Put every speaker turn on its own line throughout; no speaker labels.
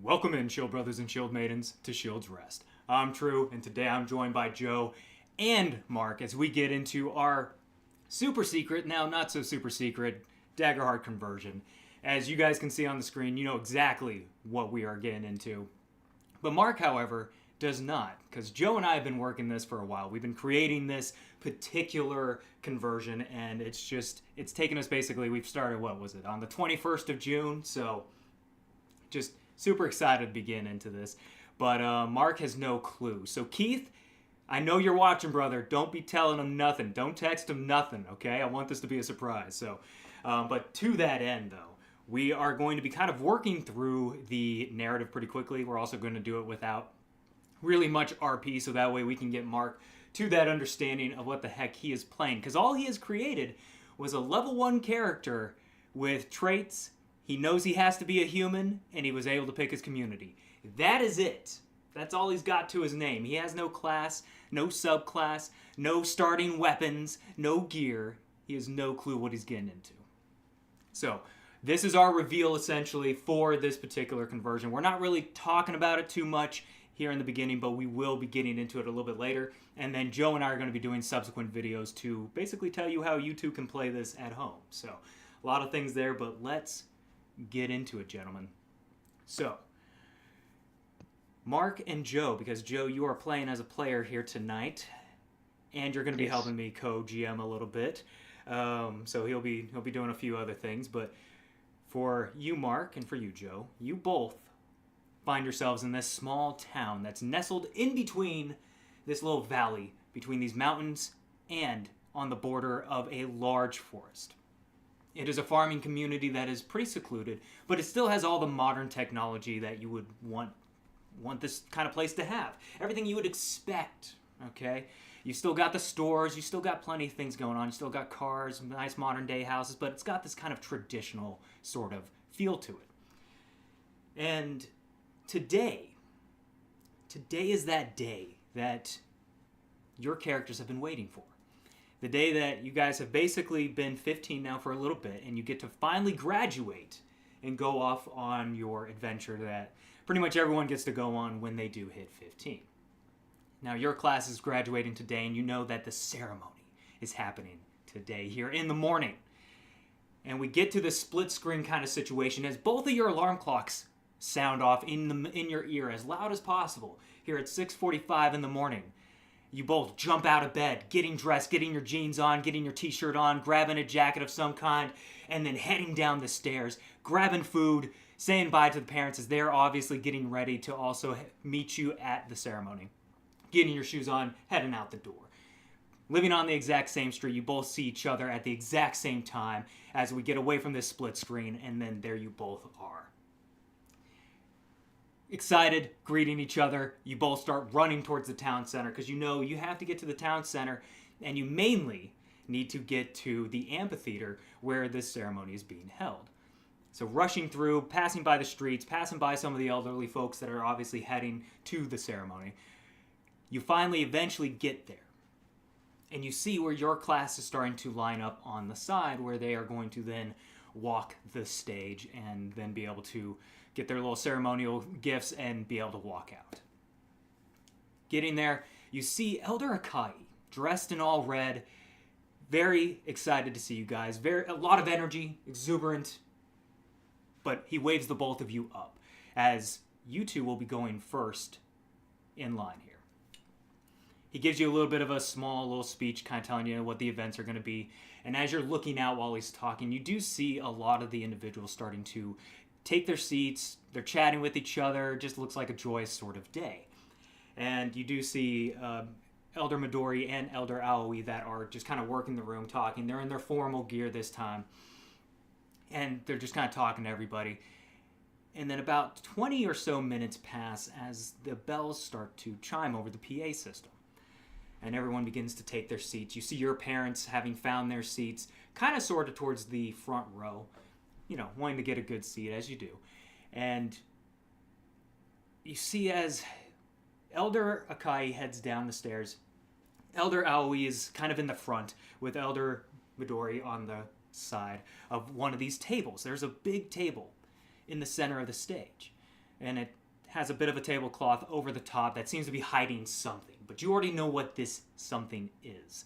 Welcome in, Shield Brothers and Shield Maidens, to Shield's Rest. I'm True, and today I'm joined by Joe and Mark as we get into our super secret, now not so super secret, Daggerheart conversion. As you guys can see on the screen, you know exactly what we are getting into. But Mark, however, does not, because Joe and I have been working this for a while. We've been creating this particular conversion, and it's taken us basically, we've started, what was it, on the 21st of June, so just super excited to begin into this. But Mark has no clue. So Keith, I know you're watching, brother. Don't be telling him nothing. Don't text him nothing, okay? I want this to be a surprise. So, but to that end, though, we are going to be kind of working through the narrative pretty quickly. We're also going to do it without really much RP, so that way we can get Mark to that understanding of what the heck he is playing. Because all he has created was a level 1 character with traits. He knows he has to be a human, and he was able to pick his community. That is it. That's all he's got to his name. He has no class, no subclass, no starting weapons, no gear. He has no clue what he's getting into. So, this is our reveal, essentially, for this particular conversion. We're not really talking about it too much here in the beginning, but we will be getting into it a little bit later. And then Joe and I are going to be doing subsequent videos to basically tell you how you two can play this at home. So, a lot of things there, but let's get into it, gentlemen. So, Mark and Joe, because Joe, you are playing as a player here tonight, and you're going to be helping me co-GM a little bit. So he'll be doing a few other things, but for you, Mark, and for you, Joe, you both find yourselves in this small town that's nestled in between this little valley between these mountains and on the border of a large forest. It is a farming community that is pretty secluded, but it still has all the modern technology that you would want this kind of place to have. Everything you would expect, okay? You still got the stores, you still got plenty of things going on, you still got cars, nice modern day houses, but it's got this kind of traditional sort of feel to it. And today is that day that your characters have been waiting for. The day that you guys have basically been 15 now for a little bit, and you get to finally graduate and go off on your adventure that pretty much everyone gets to go on when they do hit 15. Now, your class is graduating today, and you know that the ceremony is happening today here in the morning. And we get to this split screen kind of situation as both of your alarm clocks sound off in your ear as loud as possible here at 6:45 in the morning. You both jump out of bed, getting dressed, getting your jeans on, getting your t-shirt on, grabbing a jacket of some kind, and then heading down the stairs, grabbing food, saying bye to the parents as they're obviously getting ready to also meet you at the ceremony. Getting your shoes on, heading out the door. Living on the exact same street, you both see each other at the exact same time as we get away from this split screen, and then there you both are. Excited, greeting each other, you both start running towards the town center because you know you have to get to the town center, and you mainly need to get to the amphitheater where this ceremony is being held. So rushing through, passing by the streets, passing by some of the elderly folks that are obviously heading to the ceremony, you finally eventually get there. And you see where your class is starting to line up on the side where they are going to then walk the stage and then be able to get their little ceremonial gifts and be able to walk out. Getting there, you see Elder Akai, dressed in all red, very excited to see you guys, a lot of energy, exuberant, but he waves the both of you up as you two will be going first in line here. He gives you a little bit of a small little speech kind of telling you what the events are going to be, and as you're looking out while he's talking, you do see a lot of the individuals starting to take their seats, they're chatting with each other, just looks like a joyous sort of day. And you do see Elder Midori and Elder Aoi that are just kind of working the room, talking. They're in their formal gear this time, and they're just kind of talking to everybody. And then about 20 or so minutes pass as the bells start to chime over the PA system. And everyone begins to take their seats. You see your parents having found their seats, kind of sort of towards the front row, you know, wanting to get a good seat, as you do. And you see as Elder Akai heads down the stairs, Elder Aoi is kind of in the front with Elder Midori on the side of one of these tables. There's a big table in the center of the stage. and it has a bit of a tablecloth over the top that seems to be hiding something, but you already know what this something is.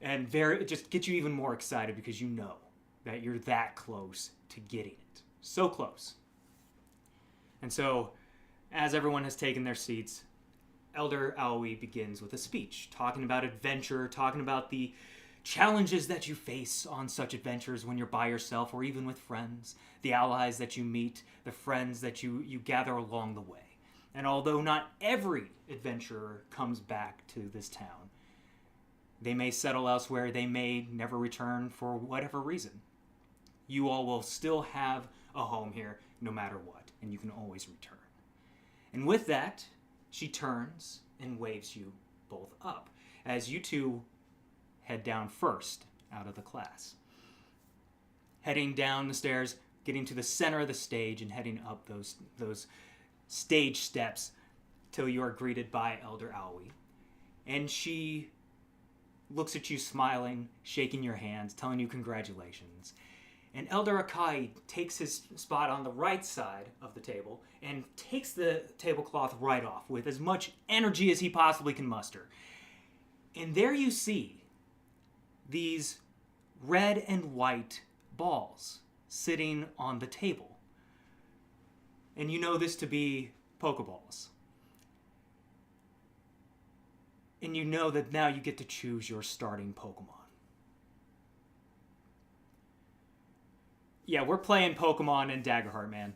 And it just gets you even more excited because you know that you're that close to getting it. So close. And so, as everyone has taken their seats, Elder Aoi begins with a speech, talking about adventure, talking about the challenges that you face on such adventures when you're by yourself or even with friends, the allies that you meet, the friends that you gather along the way. And although not every adventurer comes back to this town, they may settle elsewhere, they may never return for whatever reason. You all will still have a home here no matter what, and you can always return. And with that, she turns and waves you both up as you two head down first out of the class. Heading down the stairs, getting to the center of the stage and heading up those stage steps till you are greeted by Elder Aoi. And she looks at you smiling, shaking your hands, telling you congratulations. And Elder Akai takes his spot on the right side of the table and takes the tablecloth right off with as much energy as he possibly can muster. And there you see these red and white balls sitting on the table. And you know this to be Pokeballs. And you know that now you get to choose your starting Pokemon. Yeah, we're playing Pokemon in Daggerheart, man.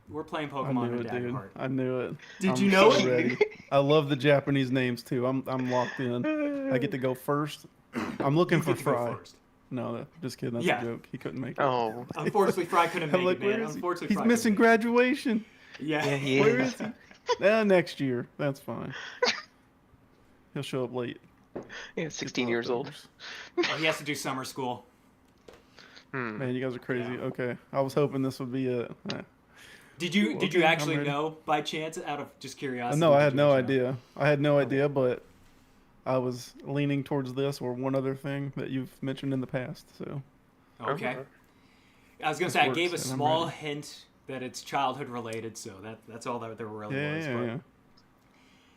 We're playing Pokemon in Daggerheart.
I knew it.
Did you know it?
Ready. I love the Japanese names too. I'm locked in. I get to go first. I'm looking for Frey. No, just kidding. That's a joke. He couldn't make it.
Oh.
Unfortunately, Frey couldn't make it, man. Unfortunately,
he's missing graduation.
Yeah.
Where is he? Next year. That's fine. He'll show up late.
Yeah, 16 years old.
Oh, he has to do summer school.
Man, you guys are crazy. Yeah. Okay, I was hoping this would be a.
Did you actually know by chance, out of just curiosity?
No, I had no idea. I had no idea, but I was leaning towards this or one other thing that you've mentioned in the past. So.
Okay. I was gonna say I gave a small hint that it's childhood related, so that's all that there really was.
Yeah.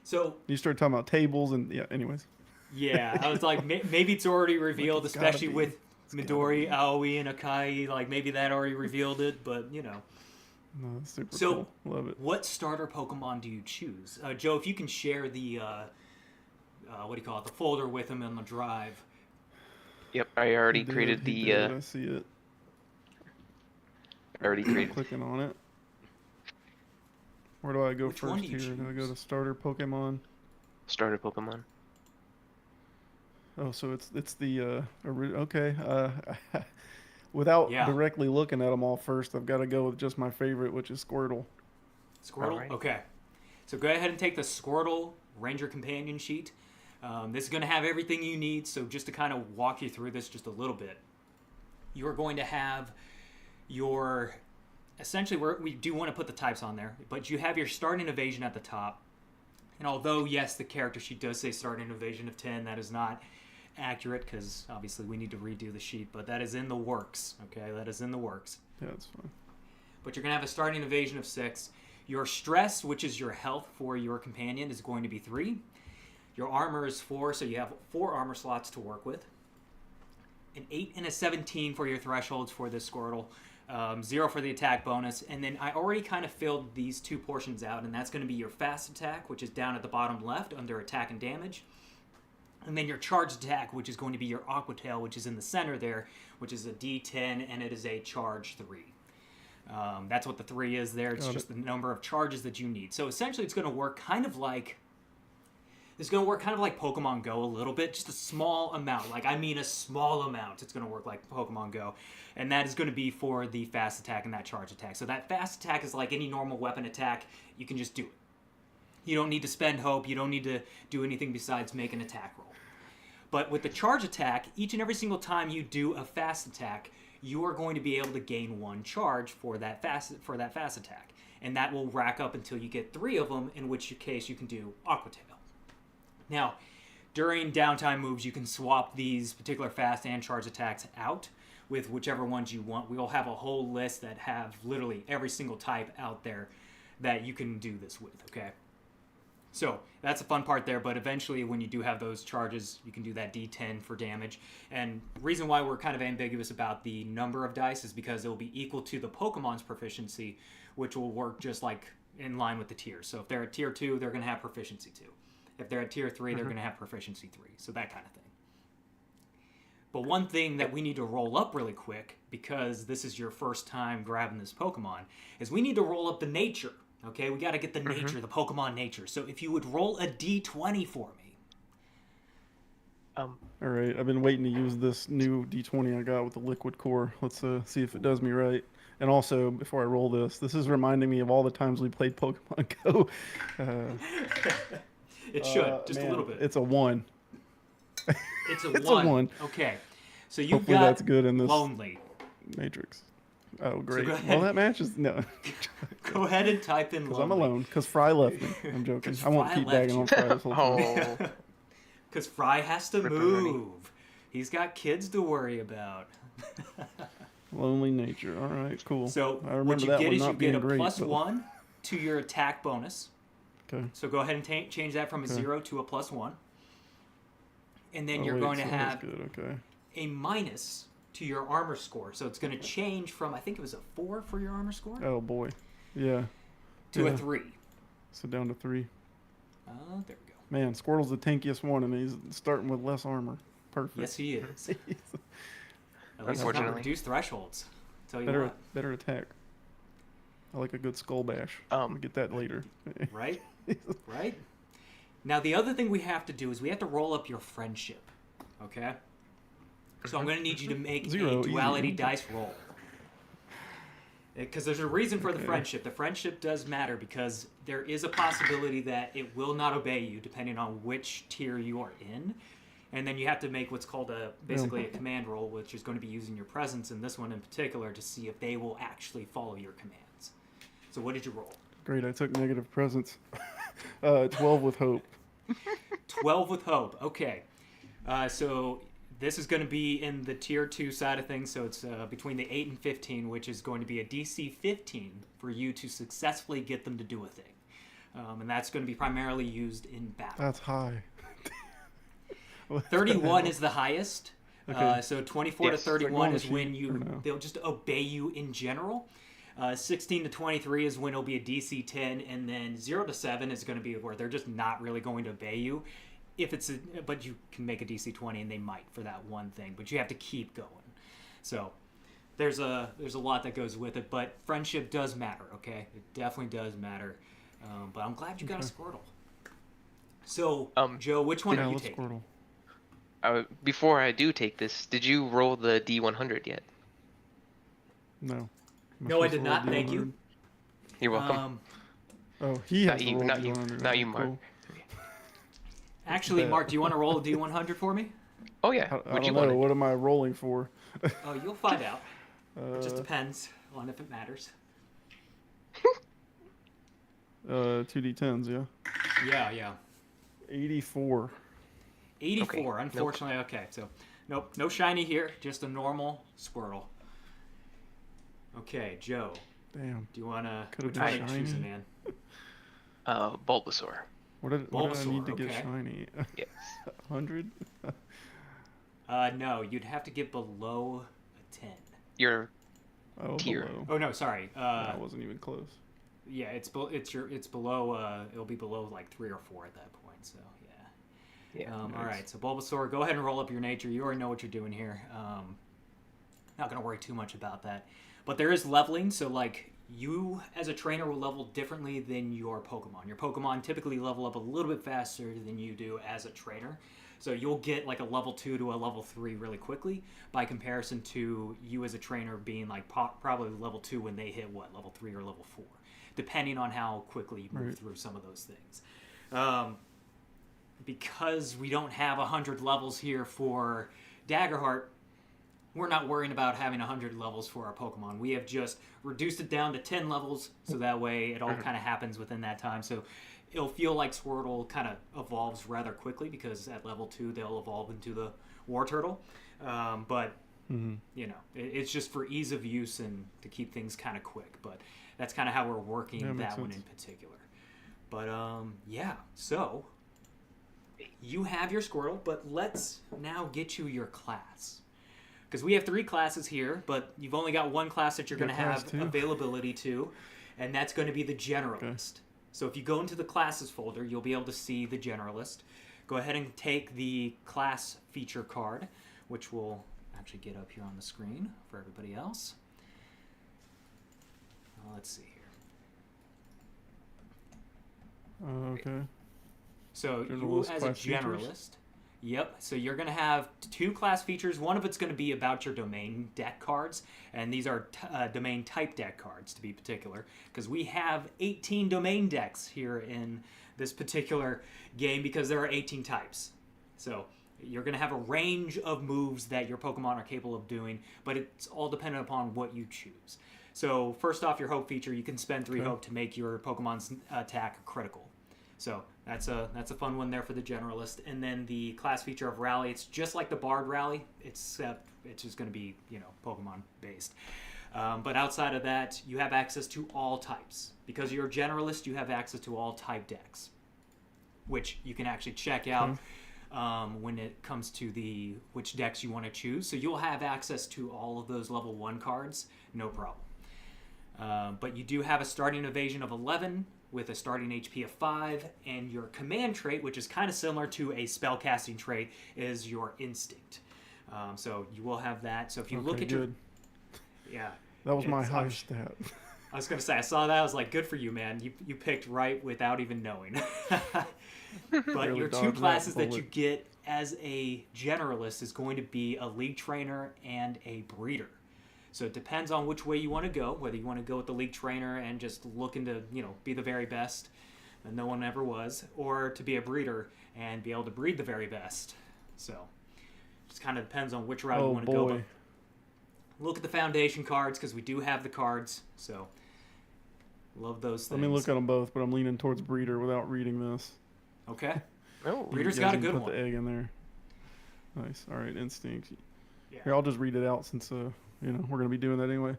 So
you started talking about tables and anyways.
Yeah, I was like, maybe it's already revealed, especially with Midori, Aoi, and Akai. Like maybe that already revealed it, but you know.
No, that's super cool. Love it.
What starter Pokemon do you choose, Joe? If you can share the what do you call it, the folder with him on the drive.
Yep, I already created the.
I see it.
I already created.
Clicking on it. Where do I go first here? Do I go to starter Pokemon?
Starter Pokemon.
Oh, so it's the okay. Without directly looking at them all first, I've got to go with just my favorite, which is Squirtle.
Squirtle? Right. Okay. So go ahead and take the Squirtle Ranger Companion sheet. This is going to have everything you need, so just to kind of walk you through this just a little bit. You are going to have your... Essentially, we do want to put the types on there, but you have your starting evasion at the top. And although, yes, the character sheet does say starting evasion of 10, that is not accurate because obviously we need to redo the sheet, but that is in the works, okay? That is in the works.
Yeah, that's fine.
But you're going to have a starting evasion of 6. Your stress, which is your health for your companion, is going to be 3. Your armor is 4, so you have 4 armor slots to work with. An 8 and a 17 for your thresholds for this Squirtle. 0 for the attack bonus, and then I already kind of filled these 2 portions out, and that's going to be your fast attack, which is down at the bottom left under attack and damage, and then your charged attack, which is going to be your Aqua Tail, which is in the center there, which is a D10, and it is a charge 3. That's what the 3 is there. It's just the number of charges that you need. So essentially, it's going to work kind of like Pokemon Go a little bit, just a small amount. Like, I mean a small amount. It's going to work like Pokemon Go. And that is going to be for the fast attack and that charge attack. So that fast attack is like any normal weapon attack. You can just do it. You don't need to spend hope. You don't need to do anything besides make an attack roll. But with the charge attack, each and every single time you do a fast attack, you are going to be able to gain 1 charge for that fast attack. And that will rack up until you get 3 of them, in which case you can do Aqua Tail. Now, during downtime moves, you can swap these particular fast and charge attacks out with whichever ones you want. We'll have a whole list that have literally every single type out there that you can do this with, okay? So that's a fun part there, but eventually when you do have those charges, you can do that D10 for damage. And the reason why we're kind of ambiguous about the number of dice is because it will be equal to the Pokemon's proficiency, which will work just like in line with the tiers. So if they're at tier 2, they're going to have proficiency 2. If they're at tier 3, they're going to have proficiency 3. So that kind of thing. But one thing that we need to roll up really quick, because this is your first time grabbing this Pokemon, is we need to roll up the nature. Okay, we got to get the nature, the Pokemon nature. So if you would roll a D20 for me.
All right, I've been waiting to use this new D20 I got with the liquid core. Let's see if it does me right. And also, before I roll this is reminding me of all the times we played Pokemon Go.
It should, just a little bit.
It's a 1.
It's a
It's
1.
a 1.
Okay, so you've
Hopefully
got
that's good in this
lonely.
Matrix. Oh, great.
go ahead.
Well, that matches. No.
Go ahead and type in
Because
lonely.
I'm alone. Because Frey left me. I'm joking. I won't
Frey
keep
left
bagging
you.
on Frey this whole time.
Oh.
Because Frey has to
Ripperoni.
move. He's got kids to worry about.
Lonely nature. All right, cool.
So
I remember
what you
that
get
one
is
not
you get
being
a
great,
plus
but-
1 to your attack bonus.
Okay.
So go ahead and change that from a 0 to a plus 1. And then
Oh,
you're
wait,
going to
so that's
have
good. Okay.
a minus to your armor score. So it's going to change from, I think it was a 4 for your armor score,
Oh boy. Yeah.
to a
yeah.
3.
So down to 3.
There we go.
Man, Squirtle's the tankiest one, and he's starting with less armor. Perfect.
Yes, he is. At least it's not
Unfortunately.
reduced thresholds. Tell you
better
what.
better attack. I like a good skull bash. I'm gonna get that later.
Right? Right? Now, the other thing we have to do is we have to roll up your friendship. Okay? So I'm going to need you to make
0,
a duality
easy.
dice roll. Because there's a reason for the friendship. The friendship does matter because there is a possibility that it will not obey you depending on which tier you are in. And then you have to make what's called basically a command roll, which is going to be using your presence in this one in particular to see if they will actually follow your commands. So what did you roll?
Great, I took negative presence. 12 with hope.
12 with hope. Okay. So this is going to be in the tier 2 side of things. So it's between the 8 and 15, which is going to be a DC 15 for you to successfully get them to do a thing. And that's going to be primarily used in battle.
That's high.
31 is the highest.
Okay.
So 24 to
Yes.
31
It's
is
like
when
on the sheet, or no?
they'll just obey you in general. 16 to 23 is when it'll be a DC 10, and then 0 to 7 is going to be where they're just not really going to obey you. But you can make a DC 20, and they might for that one thing. But you have to keep going. So there's a lot that goes with it. But friendship does matter. Okay, it definitely does matter. But I'm glad you got a Squirtle. So Joe, which one
Yeah,
are you
let's
taking?
Squirtle.
Before I do take this, did you roll the D100 yet?
No. Am
No, I
supposed
did
to
not.
roll
Thank
D100?
you.
You're welcome.
Oh, he has
Not
to
you,
roll
not you,
D100.
not
Okay,
you, Mark.
cool.
Actually,
Bet.
Mark, do you want to roll a D100 for me?
Oh yeah.
I
What
don't
you
know.
want?
What am I rolling for?
Oh, you'll find out. It just depends on if it matters.
2d10s, yeah.
Yeah.
84.
84,
Okay,
unfortunately. Okay, so nope, no shiny here, just a normal Squirtle. Okay, Joe,
Damn.
do you want to
Could've
which one
been
are you choosing,
shiny.
Uh, Bulbasaur.
What did I need to
Bulbasaur,
get
okay.
shiny?
Yes.
100?
No, you'd have to get below a 10.
Your
Oh,
Tier.
below.
Oh no, sorry.
I wasn't even close.
Yeah, it's below. It'll be below like 3 or 4 at that point. So yeah.
yeah.
All right, so Bulbasaur, go ahead and roll up your nature. You already know what you're doing here. Not going to worry too much about that. But there is leveling, so like you as a trainer will level differently than your Pokemon. Your Pokemon typically level up a little bit faster than you do as a trainer. So you'll get like a level 2 to a level 3 really quickly by comparison to you as a trainer being like probably level 2 when they hit level 3 or level 4, depending on how quickly you move through some of those things. Because we don't have 100 levels here for Daggerheart, we're not worrying about having 100 levels for our Pokemon. We have just reduced it down to 10 levels, so that way it all kind of happens within that time. So it'll feel like Squirtle kind of evolves rather quickly because at level 2 they'll evolve into the War Turtle. But you know, it's just for ease of use and to keep things kind of quick. But that's kind of how we're working
Yeah, makes
that one
sense.
in particular. But yeah, so you have your Squirtle, but let's now get you your class. Because we have 3 classes here, but you've only got one class that you're going to
Got class
have
2.
availability to, and that's going to be the Generalist.
Okay.
So if you go into the classes folder, you'll be able to see the Generalist. Go ahead and take the class feature card, which will actually get up here on the screen for everybody else. Let's see here.
Okay.
So you
Generalist
as a
class features?
generalist, yep. So you're going to have 2 class features. One of it's going to be about your domain deck cards, and these are domain type deck cards to be particular, because we have 18 domain decks here in this particular game because there are 18 types. So you're going to have a range of moves that your Pokemon are capable of doing, but it's all dependent upon what you choose. So first off, your Hope feature, you can spend 3 Hope to make your Pokemon's attack critical. So that's a fun one there for the Generalist. And then the class feature of Rally, it's just like the Bard Rally, except it's just going to be, Pokemon based. But outside of that, you have access to all types. Because you're a Generalist, you have access to all type decks, which you can actually check out when it comes to which decks you want to choose. So you'll have access to all of those level 1 cards, no problem. But you do have a starting evasion of 11 with a starting HP of 5, and your command trait, which is kind of similar to a spellcasting trait, is your instinct. So you will have that. So if you look at
good.
Yeah.
That was my high stat.
I was going to say, I saw that. I was like, good for you, man. You picked right without even knowing. But
Really
your 2
dodged
classes
that
that you
bullet.
get as a generalist is going to be a league trainer and a breeder. So it depends on which way you want to go, whether you want to go with the league trainer and just looking to, be the very best that no one ever was, or to be a breeder and be able to breed the very best. So it just kind of depends on which route you want to go. But look at the foundation cards, because we do have the cards. So love those things.
Let me look at them both, but I'm leaning towards breeder without reading this.
Okay.
Oh,
Breeder's
You guys
got a
can
good
put
one.
the egg in there. Nice. All right, instinct.
Yeah.
Here, I'll just read it out since we're gonna be doing that anyway.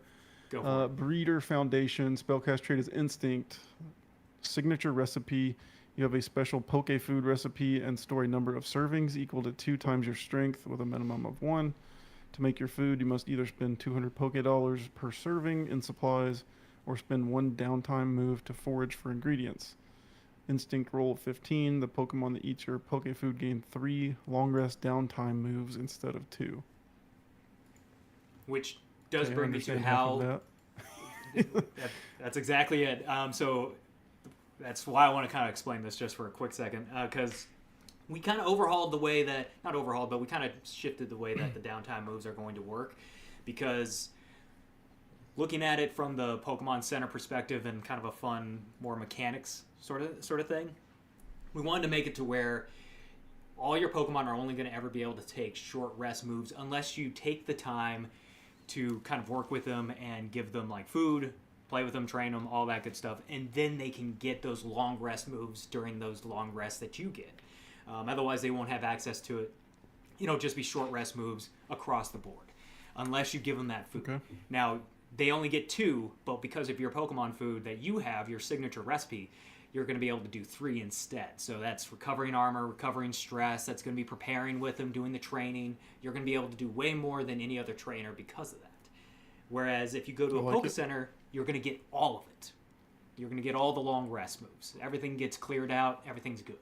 Go for it.
Breeder Foundation spellcast trait is instinct. Signature recipe. You have a special poke food recipe and store a number of servings equal to 2 times your strength with a minimum of 1. To make your food, you must either spend 200 Poke Dollars per serving in supplies, or spend 1 downtime move to forage for ingredients. Instinct roll of 15. The Pokemon that eats your Poke Food gain 3 long rest downtime moves instead of 2.
Which does
Okay, I
bring me to
understand half of
how...
that.
That's exactly it. So that's why I want to kind of explain this just for a quick second, because we kind of overhauled the way that... Not overhauled, but we kind of shifted the way that the downtime moves are going to work, because looking at it from the Pokemon Center perspective and kind of a fun, more mechanics sort of thing, we wanted to make it to where all your Pokemon are only going to ever be able to take short rest moves unless you take the time to kind of work with them and give them like food, play with them, train them, all that good stuff, and then they can get those long rest moves during those long rests that you get. Otherwise, they won't have access to it. Just be short rest moves across the board unless you give them that food.
Okay.
Now, they only get 2, but because of your Pokemon food that you have, your signature recipe, you're going to be able to do 3 instead. So that's recovering armor, recovering stress. That's going to be preparing with them, doing the training. You're going to be able to do way more than any other trainer because of that. Whereas if you go to a Poke Center, you're going to get all of it. You're going to get all the long rest moves. Everything gets cleared out. Everything's good.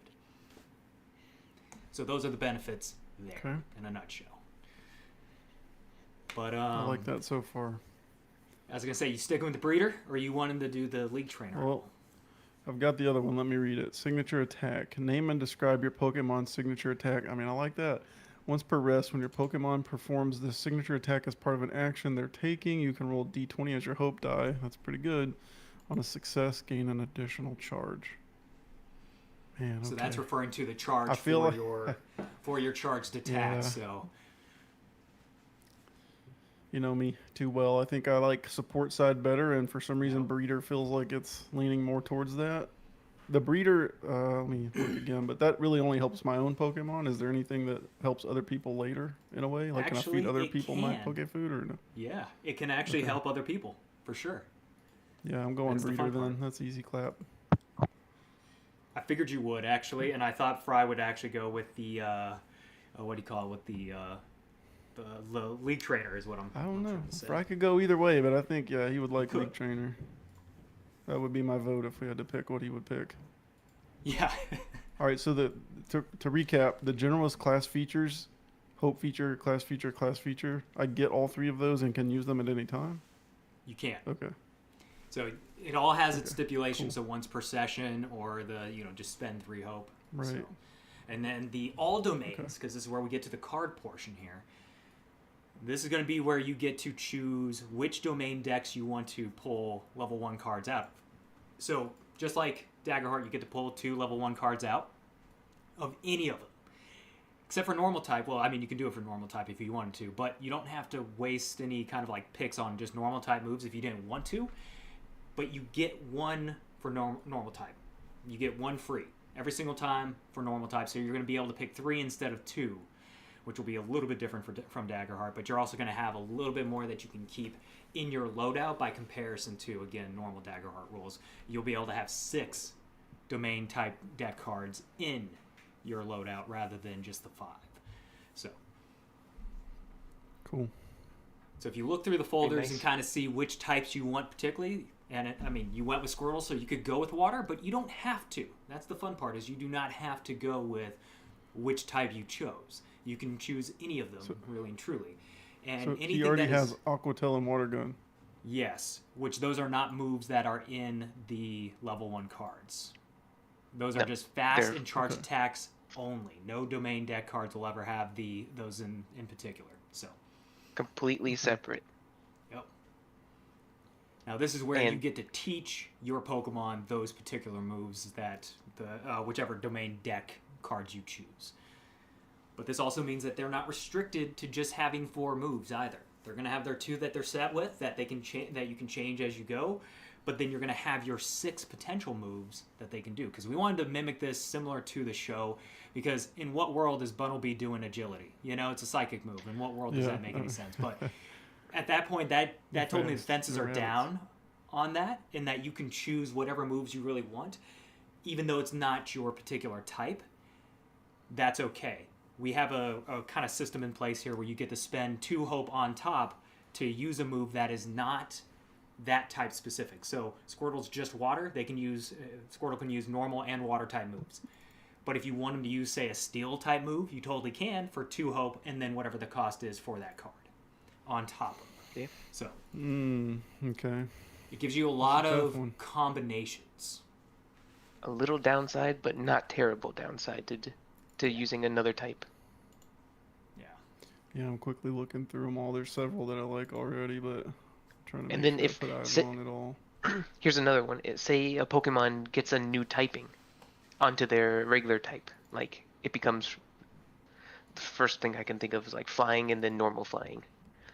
So those are the benefits there in a nutshell. But
I like that so far.
I was going to say, you sticking with the breeder, or you wanting to do the league trainer?
Well, I've got the other one. Let me read it. Signature attack. Name and describe your Pokemon's signature attack. I mean, I like that. Once per rest, when your Pokemon performs this signature attack as part of an action they're taking, you can roll D20 as your Hope die. That's pretty good. On a success, gain an additional charge. Man, okay.
So that's referring to the charge
I feel
for
like...
for your charged attack.
Yeah.
So
you know me too well. I think I like support side better, and for some reason, breeder feels like it's leaning more towards that. The breeder, let me look again, but that really only helps my own Pokemon. Is there anything that helps other people later in a way? Like,
actually,
can I feed other
it
people
can.
my Poke Food or no?
Yeah, it can actually help other people for sure.
Yeah, I'm going
That's the
breeder
fun part.
then. That's easy clap.
I figured you would actually, and I thought Fry would actually go with the what do you call it? With the league trainer is what
I don't know.
trying to say.
I could go either way, but I think he would like
could.
league trainer. That would be my vote if we had to pick what he would pick.
Yeah.
All right, so to recap, the generalist class features, hope feature, class feature, class feature. I get all three of those and can use them at any time.
You can.
Okay.
So it all has its stipulations. Cool. So once per session, or just spend 3 hope.
Right.
So. And then the all domains, because this is where we get to the card portion here. This is going to be where you get to choose which domain decks you want to pull level 1 cards out of. So just like Daggerheart, you get to pull 2 level 1 cards out of any of them. Except for normal type. Well, I mean, you can do it for normal type if you wanted to, but you don't have to waste any kind of like picks on just normal type moves if you didn't want to. But you get 1 for normal type. You get 1 free every single time for normal type. So you're going to be able to pick 3 instead of 2, which will be a little bit different from Daggerheart. But you're also going to have a little bit more that you can keep in your loadout by comparison to, again, normal Daggerheart rules. You'll be able to have 6 domain type deck cards in your loadout rather than just the 5. So
cool.
So if you look through the folders and kind of see which types you want particularly, and you went with Squirtle, so you could go with water, but you don't have to. That's the fun part, is you do not have to go with which type you chose. You can choose any of them, really and truly. And
so
anything
he already has Aquatail and Water Gun.
Yes, which those are not moves that are in the level 1 cards. Those are just fast and charge attacks only. No domain deck cards will ever have those in particular. So
completely separate.
Yep. Now this is where you get to teach your Pokemon those particular moves that whichever domain deck cards you choose. But this also means that they're not restricted to just having 4 moves either. They're going to have their 2 that they're set with that they can that you can change as you go. But then you're going to have your 6 potential moves that they can do. Because we wanted to mimic this similar to the show. Because in what world is Bunnelby doing agility? It's a psychic move. In what world does that make any sense? But at that point, that told me the fences are down on that. And that you can choose whatever moves you really want. Even though it's not your particular type. That's okay. We have a kind of system in place here where you get to spend 2 hope on top to use a move that is not that type specific. So Squirtle's just water. Squirtle can use normal and water type moves. But if you want him to use, say, a steel type move, you totally can for 2 hope and then whatever the cost is for that card on top of it.
Yeah.
So
okay.
It gives you a lot of combinations.
A little downside, but not terrible downside to using another type.
Yeah, I'm quickly looking through them all. There's several that I like already, but I'm trying to
and
make
then
sure
if
I put eyes on it all.
Here's another one. Say a Pokemon gets a new typing onto their regular type. Like, it becomes... The first thing I can think of is like flying and then normal flying.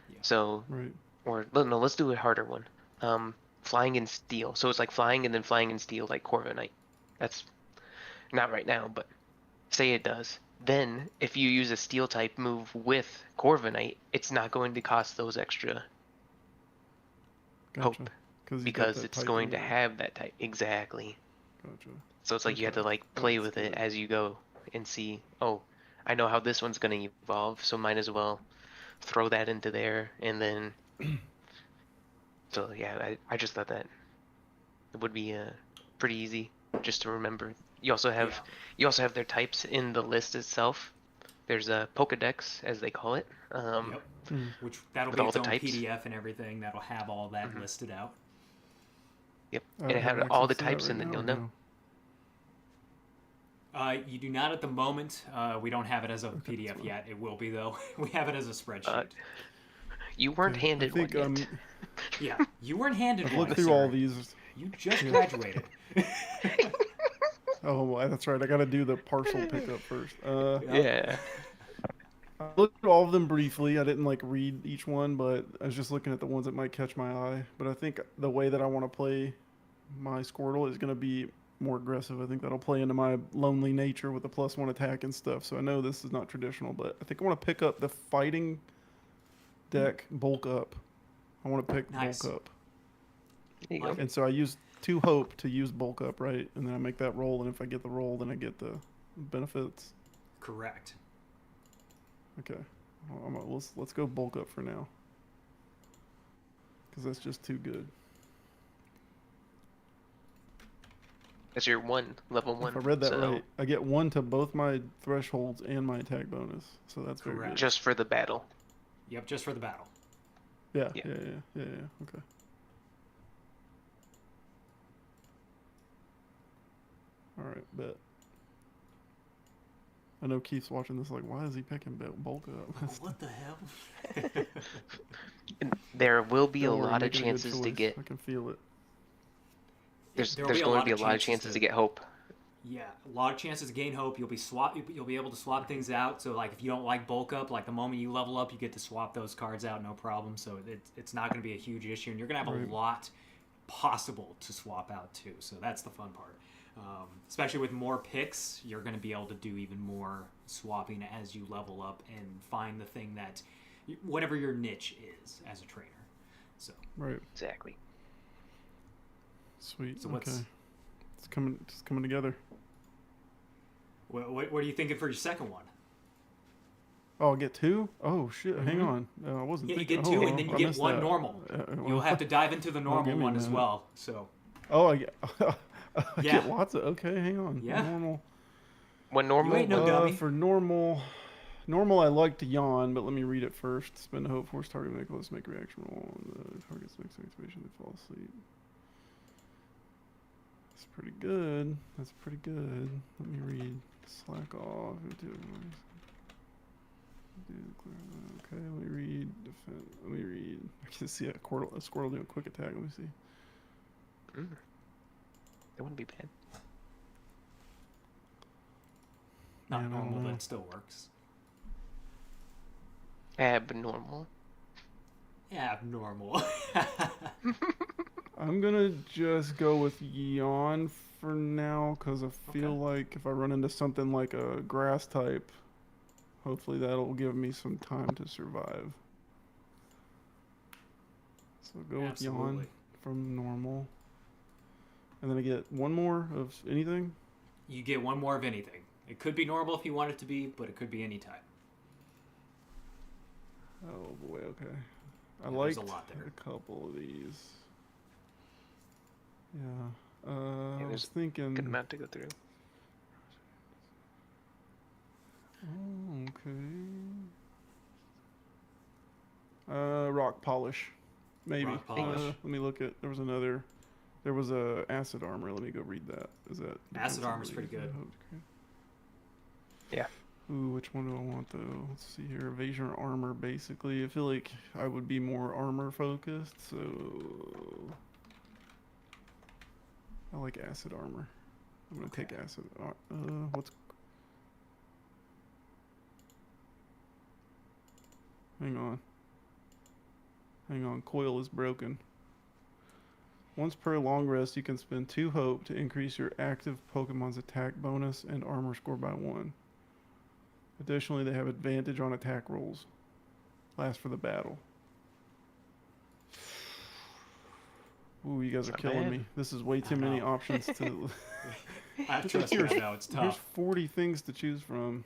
Yeah. So,
right.
Or, no, let's do a harder one. Flying and steel. So it's like flying and then flying and steel, like Corviknight. That's not right now, but say it does. Then, if you use a steel type move with Corviknight, it's not going to cost those extra hope. Because it's going to have that type. Exactly.
Gotcha.
So it's like you have to like play with it as you go and see, oh, I know how this one's going to evolve, so might as well throw that into there, and then... So yeah, I just thought that it would be pretty easy just to remember. You also have their types in the list itself. There's a Pokedex, as they call it.
Which that'll be its own PDF and everything. That'll have all that listed out.
Yep, and it had all the types, and then you'll know.
You do not at the moment. We don't have it as a PDF yet. It will be, though. We have it as a spreadsheet.
You weren't handed one yet.
Yeah, you weren't handed one.
Look through all these.
You just graduated.
Oh, that's right. I got to do the parcel pickup first.
Yeah.
I looked at all of them briefly. I didn't read each one, but I was just looking at the ones that might catch my eye. But I think the way that I want to play my Squirtle is going to be more aggressive. I think that'll play into my lonely nature with the +1 attack and stuff. So I know this is not traditional, but I think I want to pick up the fighting deck bulk up. I want to pick bulk up.
There you go.
And so I use 2 hope to use bulk up, right? And then I make that roll, and if I get the roll, then I get the benefits.
Correct.
Okay. Well, let's go bulk up for now. Because that's just too good.
That's your level 1.
If I read that
so
right, I get 1 to both my thresholds and my attack bonus. So that's very good.
just for the battle.
Yep, just for the battle.
Yeah.
Yeah.
Okay. All right, bet. I know Keith's watching this like, why is he picking bulk up?
What the hell?
And there will be a
Don't worry,
lot of
making a good
chances to
choice.
get.
I can feel it.
There's
There'll
going to be a lot of chances to get hope.
Yeah, a lot of chances to gain hope. You'll be able to swap things out. So like if you don't like bulk up, like the moment you level up, you get to swap those cards out, no problem. So it's not going to be a huge issue, and you're going to have a lot possible to swap out too. So that's the fun part. Especially with more picks, you're going to be able to do even more swapping as you level up and find the thing that, whatever your niche is as a trainer. So
Right.
Exactly.
Sweet.
So
okay. It's coming together.
what are you thinking for your second one?
Oh, I'll get 2? Oh shit! Hang on. I wasn't
Yeah, you
thinking.
get 2,
oh,
and then you
I
get
missed
1
that.
normal. You'll have to dive into the normal
give me
one
a
as
minute.
well. So
Oh, I get. I
Yeah.
get lots of. Okay, hang on.
Yeah.
Normal.
When normal,
ain't no dummy.
For normal, I like to yawn, but let me read it first. Spend a hope force target make reaction roll on the target's next activation. They fall asleep. That's pretty good. Let me read. Slack off. Okay, let me read. Defend. Let me read. I can see a squirrel doing quick attack. Let me see.
That wouldn't be bad.
not
Man, I don't
normal, but
know.
it still works.
Abnormal.
Abnormal.
I'm gonna just go with yawn for now, because I feel like if I run into something like a grass type, hopefully that'll give me some time to survive. So go with yawn
Absolutely.
from normal. And then I get 1 more of anything?
You get 1 more of anything. It could be normal if you want it to be, but it could be any type.
Oh boy, okay. I
Yeah,
liked
there's a lot there.
a couple of these. Yeah.
Yeah,
I was
there's
thinking.
Good amount to go through.
Oh, okay. Rock polish. Maybe.
Rock polish.
Let me look at. There was a acid armor. Let me go read that. Is that
Acid armor's pretty good.
Yeah.
Ooh, which one do I want though? Let's see here. Evasion or armor, basically. I feel like I would be more armor focused, so I like acid armor. I'm gonna take acid. What's? Hang on. Coil is broken. Once per long rest, you can spend 2 hope to increase your active Pokemon's attack bonus and armor score by 1. Additionally, they have advantage on attack rolls. Last for the battle. Ooh, you guys are
Not
killing
bad.
me. This is way too
I
many
know.
options to.
Trust me, I know it's
There's
tough.
40 things to choose from.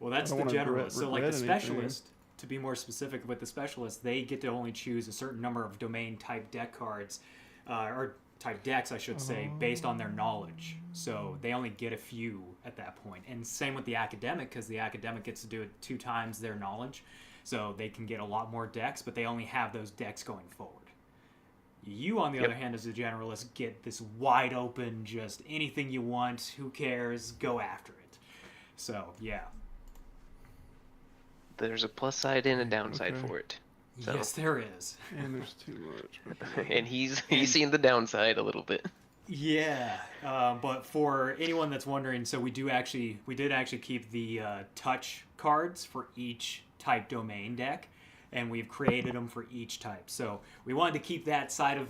Well, that's
I
the
don't wanna
generalist. So, like the
regret anything.
specialist, to be more specific, with the specialist, they get to only choose a certain number of domain type deck cards, or type decks, I should say, based on their knowledge. So they only get a few at that point. And same with the academic, because the academic gets to do it 2 times their knowledge. So they can get a lot more decks, but they only have those decks going forward. You, on the other hand, as a generalist, get this wide open, just anything you want, who cares, go after it. So, yeah.
There's a plus side and a downside
Okay.
for it. So.
Yes, there is.
And there's too much. Okay.
And he's seen the downside a little bit.
Yeah, but for anyone that's wondering, so we did actually keep the touch cards for each type domain deck, and we've created them for each type. So we wanted to keep that side of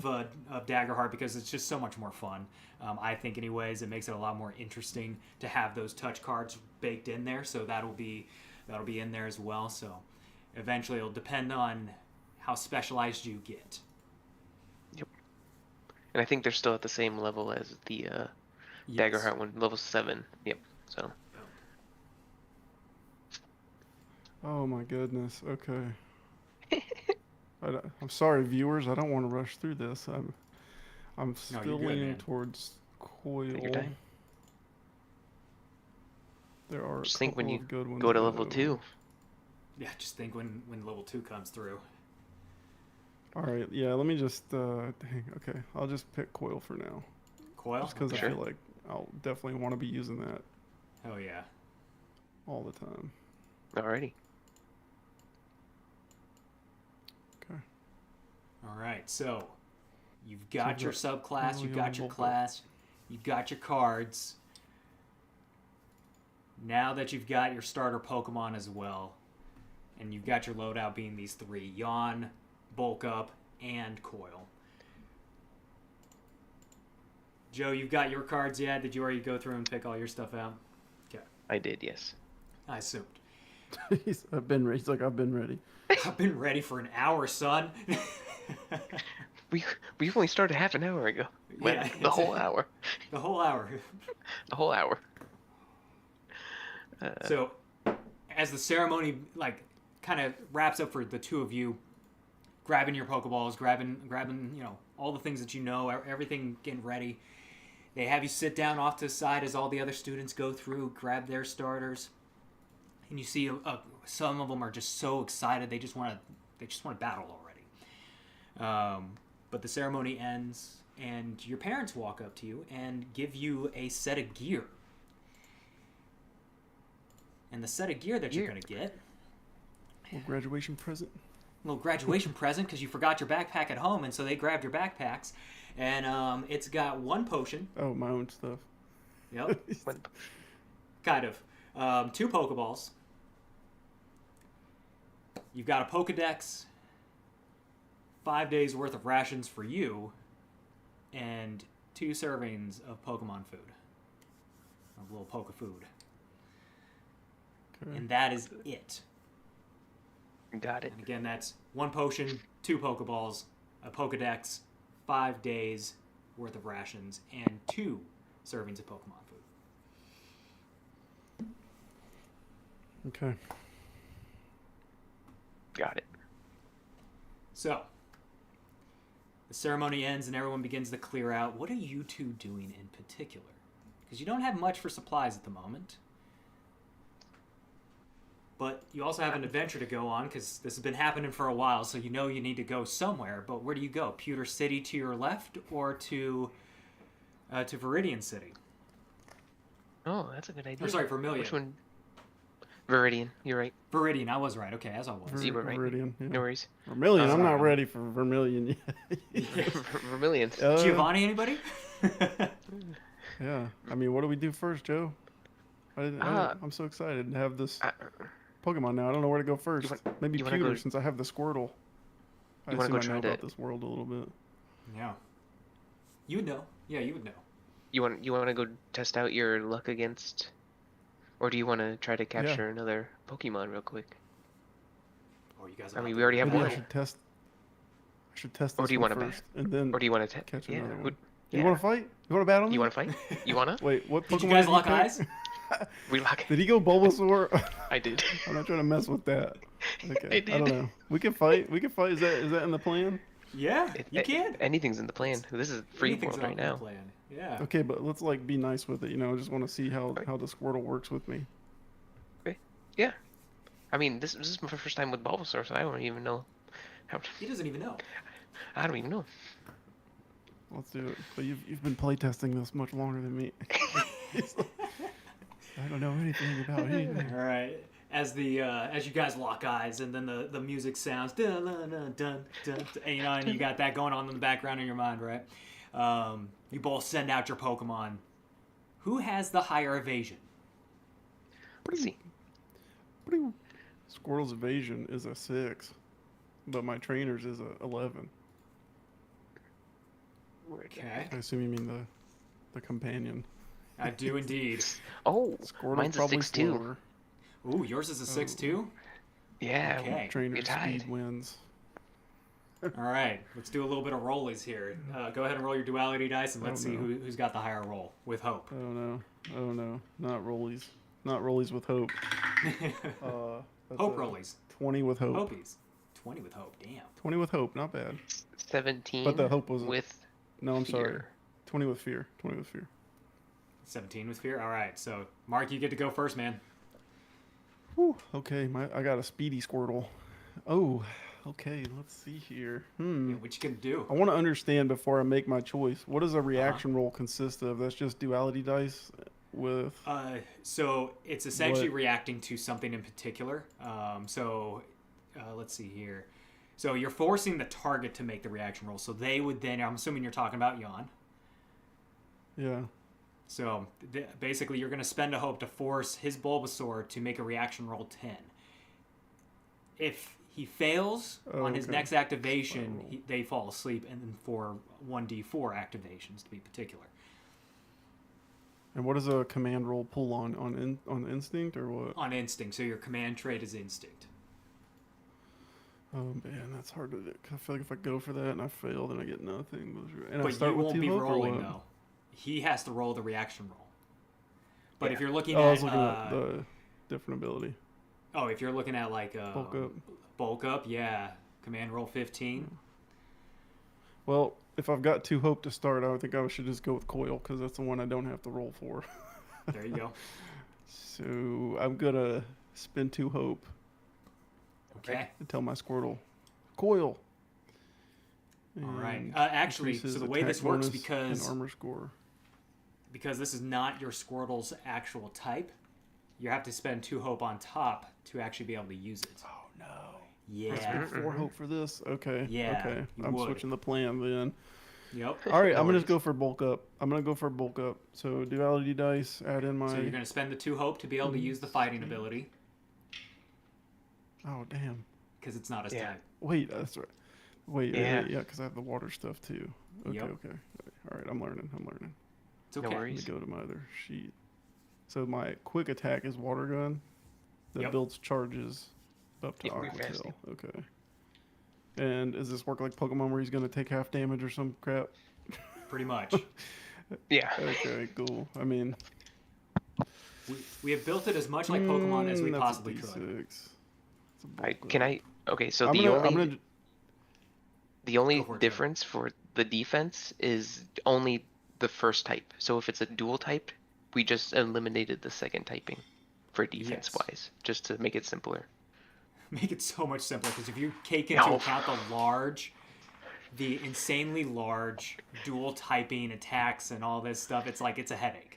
Daggerheart because it's just so much more fun. I think, anyways, it makes it a lot more interesting to have those touch cards baked in there. So that'll be in there as well. So eventually, it'll depend on how specialized you get.
Yep. And I think they're still at the same level as the
Yes.
Daggerheart one, level 7. Yep. So.
Oh my goodness. Okay. I'm sorry, viewers. I don't want to rush through this. I'm
No,
still
you're good,
leaning
man.
towards
Take your
coil.
time.
There are
Just
a
think when
couple
you
of good ones.
go to level 2.
Yeah, just think when level 2 comes through.
All right. Yeah. Let me just. Dang. Okay. I'll just pick coil for now.
Coil?
Just because
Sure.
I feel like I'll definitely want to be using that
Hell yeah.
all the time.
Alrighty.
Okay.
All right, so you've got
So
your
the
subclass, you've
Royal
got your
Bulldog.
class, you've got your cards. Now that you've got your starter Pokemon as well, and you've got your loadout being these 3, Yawn, Bulk Up, and Coil. Joe, you've got your cards yet? Did you already go through and pick all your stuff out? Okay.
I did, yes.
I assumed.
I've been ready. He's like, I've been ready.
I've been ready for an hour, son.
We only started half an hour ago.
Yeah,
The whole hour.
The whole hour.
The whole hour.
So, as the ceremony kind of wraps up for the two of you, grabbing your Pokeballs, grabbing all the things that you know, everything getting ready. They have you sit down off to the side as all the other students go through, grab their starters, and you see some of them are just so excited they just want to battle already. But the ceremony ends, and your parents walk up to you and give you a set of gear. And the set of gear that you're going to get,
Little graduation present.
a little graduation present because you forgot your backpack at home, and so they grabbed your backpacks. And it's got 1 potion.
Oh, my own stuff.
Yep. Kind of. 2 Pokeballs. You've got a Pokedex, 5 days worth of rations for you, and 2 servings of Pokemon food. Of little Poke food.
Okay.
And that is it.
Got it.
And again, that's 1 potion, 2 Pokeballs, a Pokedex, 5 days worth of rations, and 2 servings of Pokemon food.
Okay.
Got it.
So, the ceremony ends and everyone begins to clear out. What are you two doing in particular? Because you don't have much for supplies at the moment. But you also have an adventure to go on because this has been happening for a while, so you know you need to go somewhere. But where do you go? Pewter City to your left, or to Viridian City?
Oh, that's a good idea.
Or sorry, Vermilion.
Which one? Viridian. You're right.
Viridian, I was right. Okay, as I was.
You were right.
Vermilion. Yeah.
No worries.
Vermilion. I'm not
Sorry.
ready for Vermilion yet.
Vermilion.
Giovanni, anybody?
Yeah. I mean, what do we do first, Joe? I'm so excited to have this Pokemon now. I don't know where to go first. Maybe Pewter, since I have the Squirtle. I
You wanna go
assume I know
try
about
to-
this world a little bit.
Yeah. You would know. Yeah, you would know.
You want to go test out your luck against, or do you want to try to capture another Pokemon real quick?
Or you guys.
I mean, we already have
Maybe
one.
I should test. I should test
Or
this
do you
one
want to
first, and then
Or do you want to
catch
yeah.
another
who-
one.
yeah.
You want to fight? You want to battle me?
You want to fight? You wanna?
Wait, what Pokemon
Did you guys lock
pick?
eyes?
We lock.
Did he go Bulbasaur?
I did.
I'm not trying to mess with that. Okay,
I
I don't
did.
know. We can fight. We can fight. Is that in the plan?
Yeah, you can.
Anything's in the plan. This is free
Anything's
world right
on the
now.
plan. Yeah.
Okay, but let's be nice with it. You know, I just want to see how the Squirtle works with me.
Okay. Yeah. I mean, this is my first time with Bulbasaur, so I don't even know how.
He doesn't even know.
I don't even know.
Let's do it. But you've been playtesting this much longer than me. I don't know anything about anything.
All right. As you guys lock eyes, and then the music sounds dun dun dun dun, dun, and, and you got that going on in the background in your mind, right? You both send out your Pokemon. Who has the higher evasion?
Let's see.
Squirtle's evasion is a 6, but my trainer's is a 11.
Okay.
I assume you mean the companion.
I do indeed.
Oh,
Squirtle's
mine's a
probably
6-2.
slower.
Ooh, yours is a 6 too.
Yeah.
Okay.
Trainer
You're tied.
speed wins.
All right, let's do a little bit of rollies here. Go ahead and roll your duality dice, and let's see who's got the higher roll with hope.
Oh no. Oh no. Not rollies. Not rollies with hope.
Hope rollies.
20 with hope.
Hopies. 20 with hope. Damn.
20 with hope. Not bad.
17.
But the hope was
with.
No, I'm
fear.
sorry. 20 with fear. 20 with fear.
17 with fear. All right, so Mark, you get to go first, man.
Whew. Okay, I got a speedy Squirtle. Oh, okay. Let's see here.
Yeah, what you gonna do?
I want to understand before I make my choice. What does a reaction roll consist of? That's just duality dice with.
So it's essentially reacting to something in particular. Let's see here. So you're forcing the target to make the reaction roll. So they would then. I'm assuming you're talking about Jan.
Yeah.
So basically, you're going to spend a hope to force his Bulbasaur to make a reaction roll 10. If he fails on his next activation, they fall asleep, and then for 1d4 activations to be particular.
And what does a command roll pull on instinct or what?
On instinct. So your command trait is instinct.
Oh man, that's hard to do. I feel like if I go for that and I fail, then I get nothing. And
But
I start
you
with
won't be
hope,
rolling though. He has to roll the reaction roll. But if you're looking
I
at,
was looking at the different ability.
Oh, if you're looking at like bulk up, yeah, command roll 15.
Well, if I've got 2 hope to start, I think I should just go with coil because that's the one I don't have to roll for.
There you go.
So I'm gonna spend 2 hope.
Okay.
And tell my Squirtle, coil.
All right. Actually, so the way this works, because
armor score.
Because this is not your Squirtle's actual type, you have to spend 2 hope on top to actually be able to use it.
Oh no.
Yeah.
I spent 4 hope for this. Okay.
Yeah.
Okay. I'm switching the plan then.
Yep.
All right. I'm gonna just go for bulk up. So duality dice. Add in my.
So you're gonna spend the 2 hope to be able to use the fighting ability.
Oh damn.
Because it's not his type.
Wait, that's right. Wait,
yeah,
because I have the water stuff too. Okay, okay. All right, I'm learning.
It's okay.
No worries.
Let me go to my other sheet. So my quick attack is water gun. That builds charges up to Aqua Tail. Okay. And does this work like Pokemon where he's going to take half damage or some crap?
Pretty much.
Yeah.
Okay, cool. I mean...
We have built it as much like Pokemon as we possibly could.
Okay, so the only difference for the defense is only the first type. So if it's a dual type, we just eliminated the second typing for defense-wise, just to make it simpler.
Make it so much simpler, because if you take into account the insanely large dual typing attacks and all this stuff, it's like it's a headache.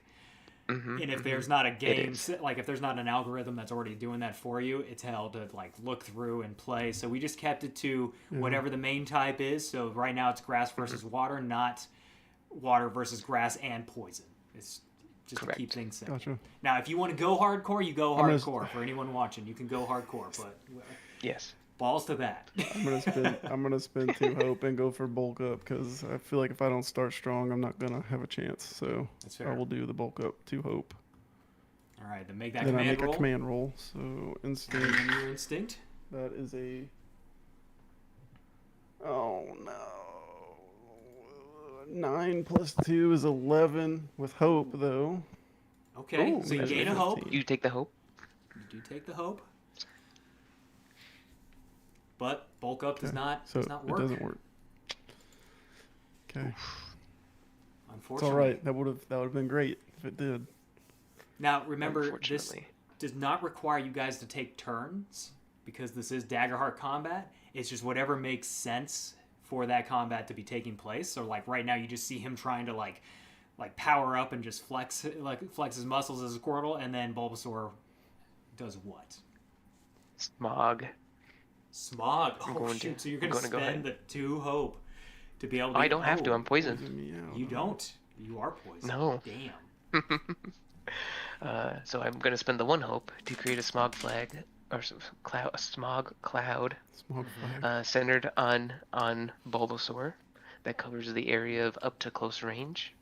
And if there's not a game, like if there's not an algorithm that's already doing that for you, it's hell to like look through and play. So we just kept it to whatever the main type is. So right now it's grass versus water, not water versus grass and poison. It's just to keep things simple.
Gotcha.
Now, if you want to go hardcore, you go hardcore. For anyone watching, you can go hardcore, but
yes,
balls to that.
I'm gonna spend 2 hope and go for bulk up because I feel like if I don't start strong, I'm not gonna have a chance. So I will do the bulk up 2 hope.
All right, then make that
then
command
I make
roll.
a command roll. So instinct.
And then your instinct.
That is a. Oh no. 9 plus 2 is 11 with hope though.
Okay,
Ooh,
so you gain a hope.
You take the hope.
You do take the hope. But bulk up does not work.
It doesn't work. Okay.
Unfortunately.
It's all right. That would have been great if it did.
Now remember, this does not require you guys to take turns because this is Daggerheart combat. It's just whatever makes sense for that combat to be taking place. So like right now, you just see him trying to like power up and just flex his muscles as a Squirtle, and then Bulbasaur does what?
Smog.
Oh shoot! So you're going to spend the 2 hope to be able to...
I don't have to. I'm poisoned.
You don't. You are poisoned.
No.
Damn.
So I'm going to spend the 1 hope to create a smog flag, or a smog cloud, centered on Bulbasaur that covers the area of up to close range.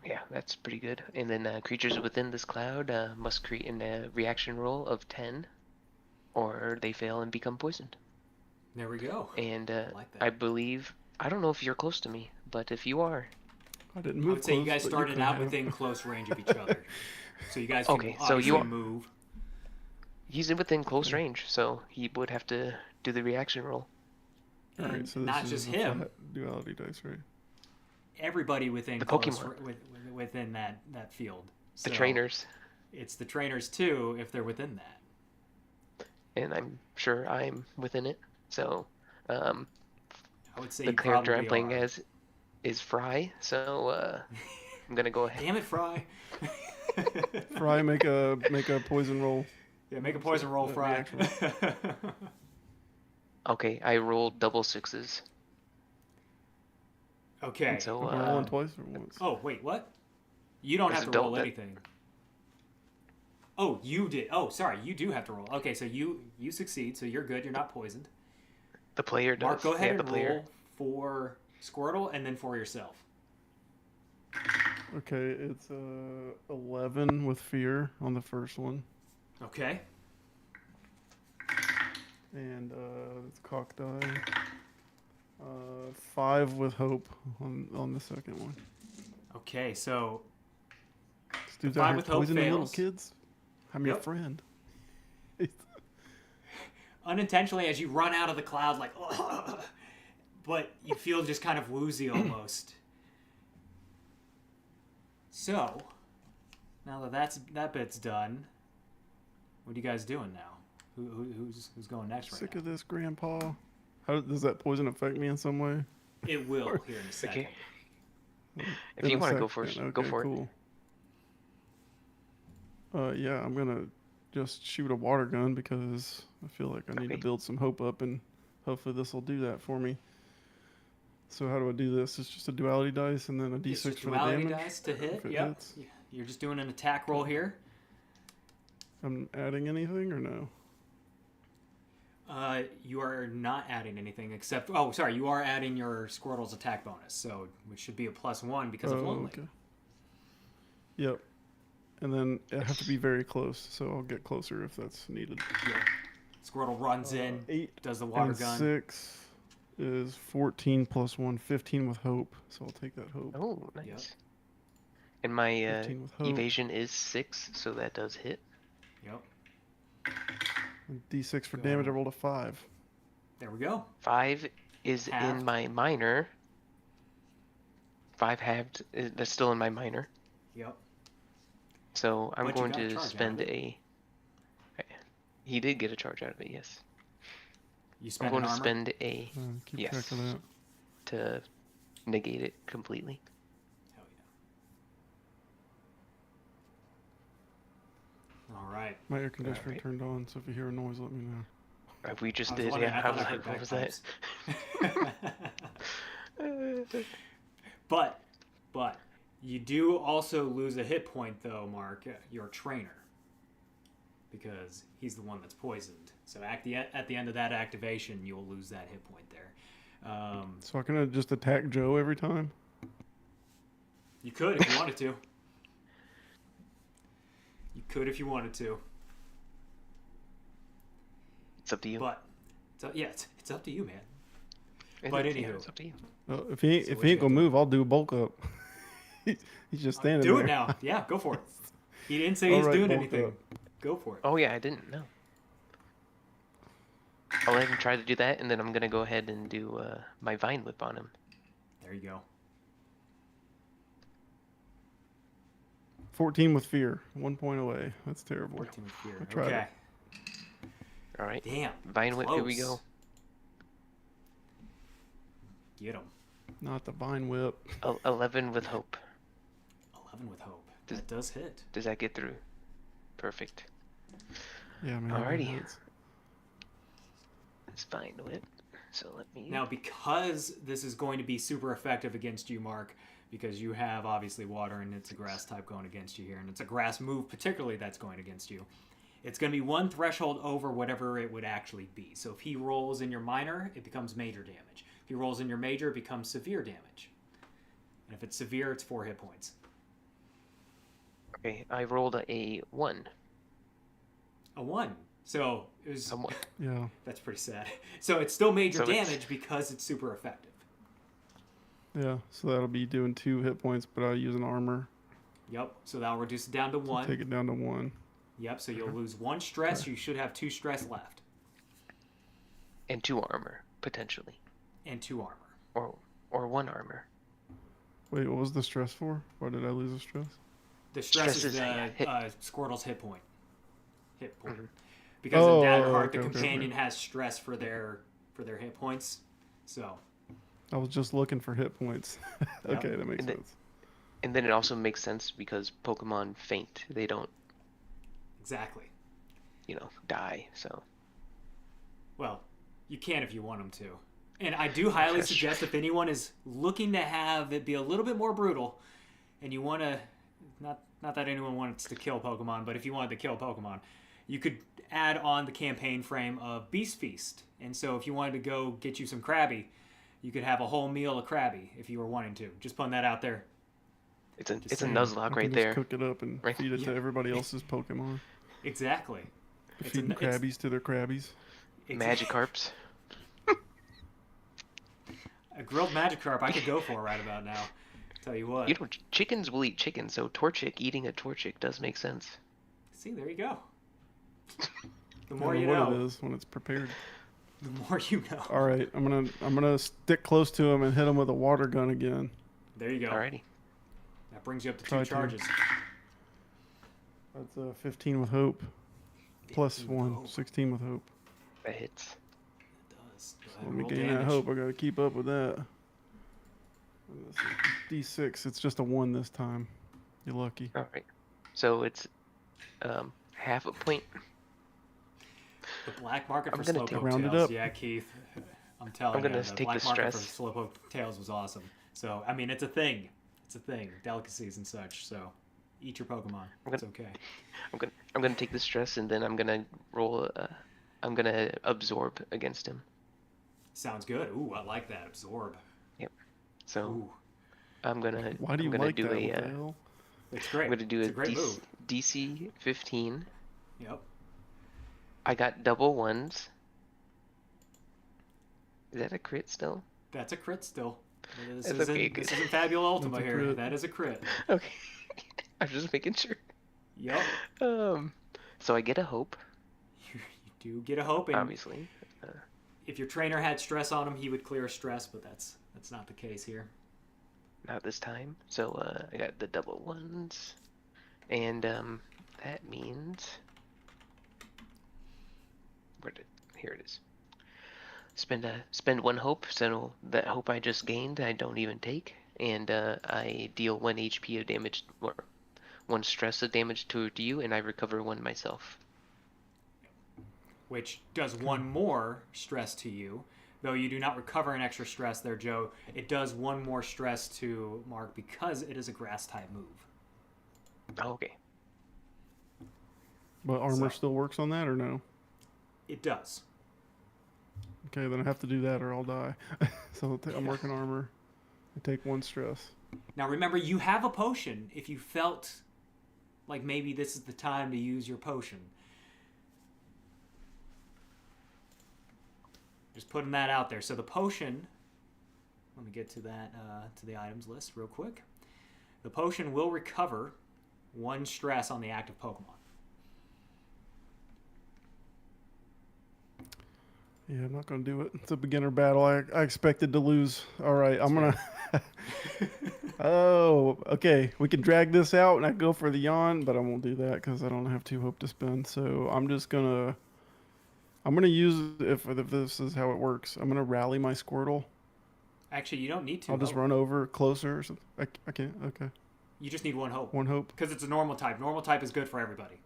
Yeah, that's pretty good. And then creatures within this cloud must create a reaction roll of 10, or they fail and become poisoned.
There we go.
And
I like that.
I believe, I don't know if you're close to me, but if you are,
I didn't
I
move
would say you
close,
guys
but
started
could
out
have.
within close range of each other. So you guys can
okay, so
obviously
you
move.
he's within close
Okay.
range, so he would have to do the reaction roll.
All right,
And
so this
not
is
just
a
him,
flat duality dice, right?
everybody within
The
close
Pokemon.
within that field.
The
So
trainers,
it's the trainers too if they're within that.
and I'm sure I'm within it. So, um,
I would say
the
you
character I'm
probably
playing
are.
as is Frey, so I'm gonna go ahead.
Damn it, Frey.
Fry, make a poison roll.
Yeah, make a poison roll, Frey.
Reaction roll.
Okay, I rolled double sixes.
Okay.
And so,
Am I rolling twice or once?
Oh, wait, what? You don't
As
have
a
to roll
double-
anything. Oh, you did. Oh, sorry, you do have to roll. Okay, so you succeed, so you're good. You're not poisoned.
the player does.
Mark, go ahead
the
and
player.
roll for Squirtle and then for yourself.
Okay, it's 11 with fear on the first one,
Okay.
and it's cock die. 5 with hope on the second one.
Okay, so
This dude's
The 5
out here
with hope
poisoning little
fails.
kids. I'm your
Yep.
friend.
unintentionally, as you run out of the cloud, like, but you feel just kind of woozy almost. So, now that bit's done, what are you guys doing now? Who's going next right
Sick
now?
of this, Grandpa. How does that poison affect me in some way?
It will here in a second.
Okay. If
In
you
a
want to go first,
second.
go
Okay,
for it.
cool. Yeah, I'm gonna just shoot a water gun because I feel like I need to
Okay.
build some hope up, and hopefully this will do that for me. So how do I do this? It's just a duality dice and then a
It's
d6
just
for the
duality
damage.
dice to hit.
if it
Yep.
hits.
You're just doing an attack roll here.
I'm adding anything or no?
You are not adding anything except. Oh, sorry. You are adding your Squirtle's attack bonus, so which should be a +1 because of lonely.
Okay. Yep. And then I have to be very close, so I'll get closer if that's needed.
Yep. Squirtle runs in,
8
does the water
and
gun.
6 is 14 plus 1, 15 with hope. So I'll take that hope.
Oh, nice.
Yep.
And my
15 with hope.
evasion is 6, so that does hit.
Yep.
And d6 for
Go
damage, I
ahead.
rolled a 5.
There we go.
5 is
Halved.
in my minor. 5 halved, that's still in my minor.
Yep.
So I'm
But you
going
got a
to
charge out of
spend
it.
a. He did get a charge out of it, yes.
You
I'm
spend
going
an
to
armor.
spend a
Keep
Yes.
track of that.
to negate it completely.
Hell yeah. All right.
My air conditioner
Alright.
turned on, so if you hear a noise, let me know.
We just
I was
did,
wondering,
yeah.
I
I
thought
was
I heard
like, what was that?
bagpipes. But you do also lose a hit point though, Mark, your trainer, because he's the one that's poisoned. So at the end of that activation, you'll lose that hit point there.
So I can just attack Joe every time?
You could if you wanted to. You could if you wanted to.
It's up to you.
But it's up to you, man.
It
but
is, yeah,
anywho.
it's up to you.
Well, if he
So
if
what
he
you
ain't
got
gonna
to-
move, I'll do a bulk up. He's just standing
Do
there.
it now. Yeah, go for it. He didn't say
All
he's
right,
doing
bulk
anything.
up.
Go for it.
Oh yeah, I didn't know. I'll let him try to do that, and then I'm gonna go ahead and do my vine whip on him.
There you go.
14 with fear, 1 point away. That's terrible.
14 with fear.
I tried
Okay.
it.
All right,
Damn.
vine whip. Here we
close.
go.
Get him.
Not the vine whip.
11 with hope.
11 with hope.
Does-
That does hit.
Does that get through? Perfect.
Yeah, man.
Alrighty.
That's-
It's vine whip. So let me.
Now, because this is going to be super effective against you, Mark, because you have obviously water and it's a grass type going against you here, and it's a grass move particularly that's going against you, it's going to be one threshold over whatever it would actually be. So if he rolls in your minor, it becomes major damage. If he rolls in your major, it becomes severe damage. And if it's severe, it's 4 hit points.
Okay, I rolled a 1.
A 1. So it was.
Somewhat.
Yeah.
That's pretty sad. So it still major
So it's-
damage because it's super effective.
Yeah. So that'll be doing 2 hit points, but I'll use an armor.
Yep. So that'll reduce it down to
So
1.
take it down to 1.
Yep. So you'll lose 1 stress. You should have 2 stress left.
And 2 armor, potentially.
And 2 armor.
Or 1 armor.
Wait, what was the stress for? Why did I lose a stress?
The stress
Stress
is
is
the Squirtle's hit point.
Mm-hmm.
Because
Oh,
in Daggerheart,
okay,
the
okay,
companion has stress for their hit points. So.
I was just looking for hit points. Okay, that makes sense.
And then it also makes sense because Pokemon faint. They don't,
Exactly.
die. So
Well, you can if you want them to. And I do highly suggest if anyone is looking to have it be a little bit more brutal, and you want to, not that anyone wants to kill Pokemon, but if you wanted to kill Pokemon, you could add on the campaign frame of Beast Feast. And so if you wanted to go get you some Krabby, you could have a whole meal of Krabby if you were wanting to. Just putting that out there.
it's a
saying.
Nuzlocke right there.
Cook it up and
Right.
feed it
Yeah.
to everybody else's Pokemon.
Exactly.
Feeding Krabbies to their Krabbies.
Magikarps.
A grilled Magikarp I could go for right about now. Tell you what.
Chickens will eat chicken, so Torchic eating a Torchic does make sense.
See, there you go. The
I
more
don't
you
know what
know,
it is when it's prepared.
the more you know.
All right, I'm gonna stick close to him and hit him with a water gun again.
There you go.
Alrighty.
That brings you up to
Try
2
to.
charges.
That's 15 with hope. Plus
15 with
1,
hope.
16 with hope.
That hits.
It does. Go ahead
Let
and
me
roll
gain
damage.
that hope. I gotta keep up with that. And this is D6. It's just a 1 this time. You're lucky.
Alright. So it's half a point.
The black market
I'm
for
gonna take-
Slowpoke
Round it
Tails.
up.
Yeah, Keith. I'm telling
I'm gonna
you, the
take
black
the
market
stress.
for Slowpoke Tails was awesome. So, I mean, it's a thing. It's a thing. Delicacies and such. So, eat your Pokemon. It's okay.
I'm gonna take the stress and then I'm gonna roll. I'm gonna absorb against him.
Sounds good. Ooh, I like that. Absorb.
So
Ooh,
I'm gonna.
Why do you
I'm gonna
like
do
that?
a.
What the hell?
it's great.
I'm gonna do
it's
a
a great move.
DC 15.
Yep.
I got double 1s. Is that a crit still?
That's a crit still. This
That's
isn't,
okay,
this
good.
isn't Fabula Ultima
That's a
here.
crit.
That is a crit.
Okay. I'm just making sure.
Yep.
So I get a hope,
You do get a hope, and
obviously.
if your trainer had stress on him, he would clear stress, but that's not the case here.
Not this time. So I got the double 1s, and that means here it is. Spend 1 hope, so that hope I just gained I don't even take, and I deal 1 HP of damage or 1 stress of damage to you, and I recover 1 myself.
Which does 1 more stress to you, though you do not recover an extra stress there, Joe. It does 1 more stress to Mark because it is a grass type move.
Oh, okay.
But armor
So-
still works on that or no?
It does.
Okay, then I have to do that or I'll die. So I'm working armor. I take 1 stress.
Now remember, you have a potion if you felt like maybe this is the time to use your potion. Just putting that out there. So the potion, let me get to that, to the items list real quick. The potion will recover 1 stress on the active Pokemon.
Yeah, I'm not going to do it. It's a beginner battle. I expected to lose. All right, I'm going to... Oh, okay. We can drag this out and I go for the yawn, but I won't do that because I don't have 2 hope to spend. So I'm just going to... I'm going to use, if this is how it works, I'm going to rally my Squirtle.
Actually, you don't need to.
I'll just run over closer or something. I can't. Okay.
You just need 1 hope.
1 hope.
Because it's a normal type. Normal type is good for everybody,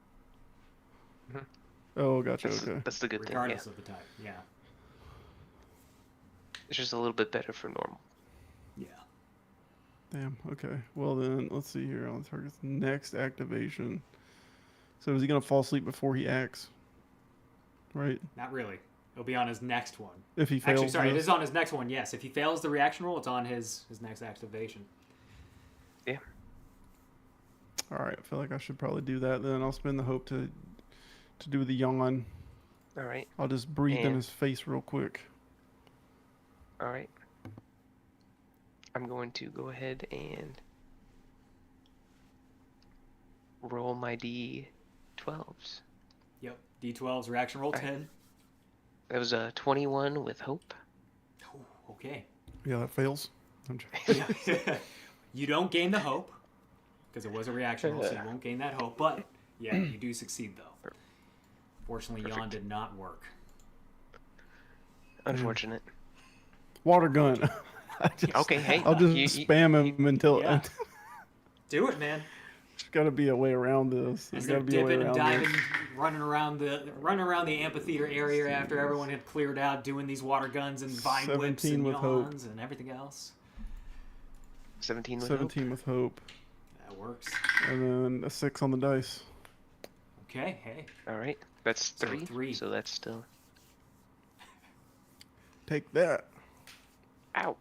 Oh, gotcha. Okay.
That's the good thing. Yeah.
regardless of the type. Yeah.
It's just a little bit better for normal.
Yeah.
Damn. Okay. Well then, let's see here on the target's next activation. So is he gonna fall asleep before he acts? Right.
Not really. It'll be on his next one.
If he fails.
Actually, sorry, it
this?
is on his next one, yes. If he fails the reaction roll, it's on his next activation.
Yeah.
All right. I feel like I should probably do that. Then I'll spend the hope to do the yawn
All right.
I'll just breathe in
And-
his face real quick.
All right. I'm going to go ahead and roll my D12s.
Yep. D12's reaction roll
Alright.
10.
That was a 21 with hope.
Oh, okay.
Yeah, that fails. I'm joking.
You don't gain the hope because it was a reaction roll, so you won't gain that hope. But yeah, you do succeed though. Fortunately, yawn did not work.
Unfortunate.
Water gun.
Okay, hey.
I'll just spam him until.
Yeah. Do it, man.
There's got to be a way around this. There's
As
got
they're
to be a way
dipping and
around
diving,
this.
running around the amphitheater area after everyone had cleared out, doing these water guns and vine whips
17
and
with hope.
yawns and everything else.
17 with
17 with hope.
That works.
And then a 6 on the dice.
Okay, hey.
hope. All right. That's
So
3.
3.
So that's still.
Take that.
Ow.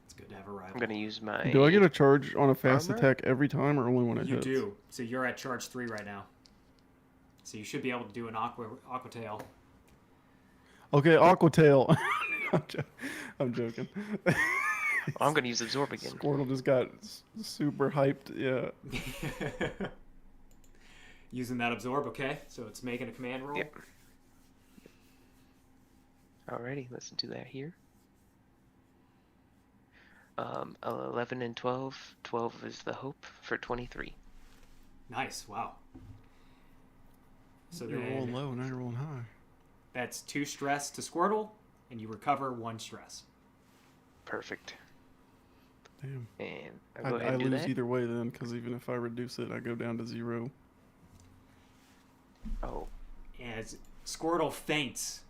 It's good to have a rival.
I'm going to use my.
Do I get a charge on a fast
Armor?
attack every time or only when it
You
hits?
do. So you're at charge 3 right now. So you should be able to do an aqua tail.
Okay, Aqua Tail. I'm joking.
I'm going to use absorb again.
Squirtle just got super hyped. Yeah.
Using that absorb, okay? So it's making a command roll.
Yep. Alrighty, let's do that here. 11 and 12. 12 is the hope for 23.
Nice, wow. So
You're rolling
then
low, now you're rolling high.
that's 2 stress to Squirtle, and you recover 1 stress.
Perfect.
Damn.
And I'll go ahead
I
and do
lose
that.
either way then, because even if I reduce it, I go down to 0.
Oh,
As Squirtle faints,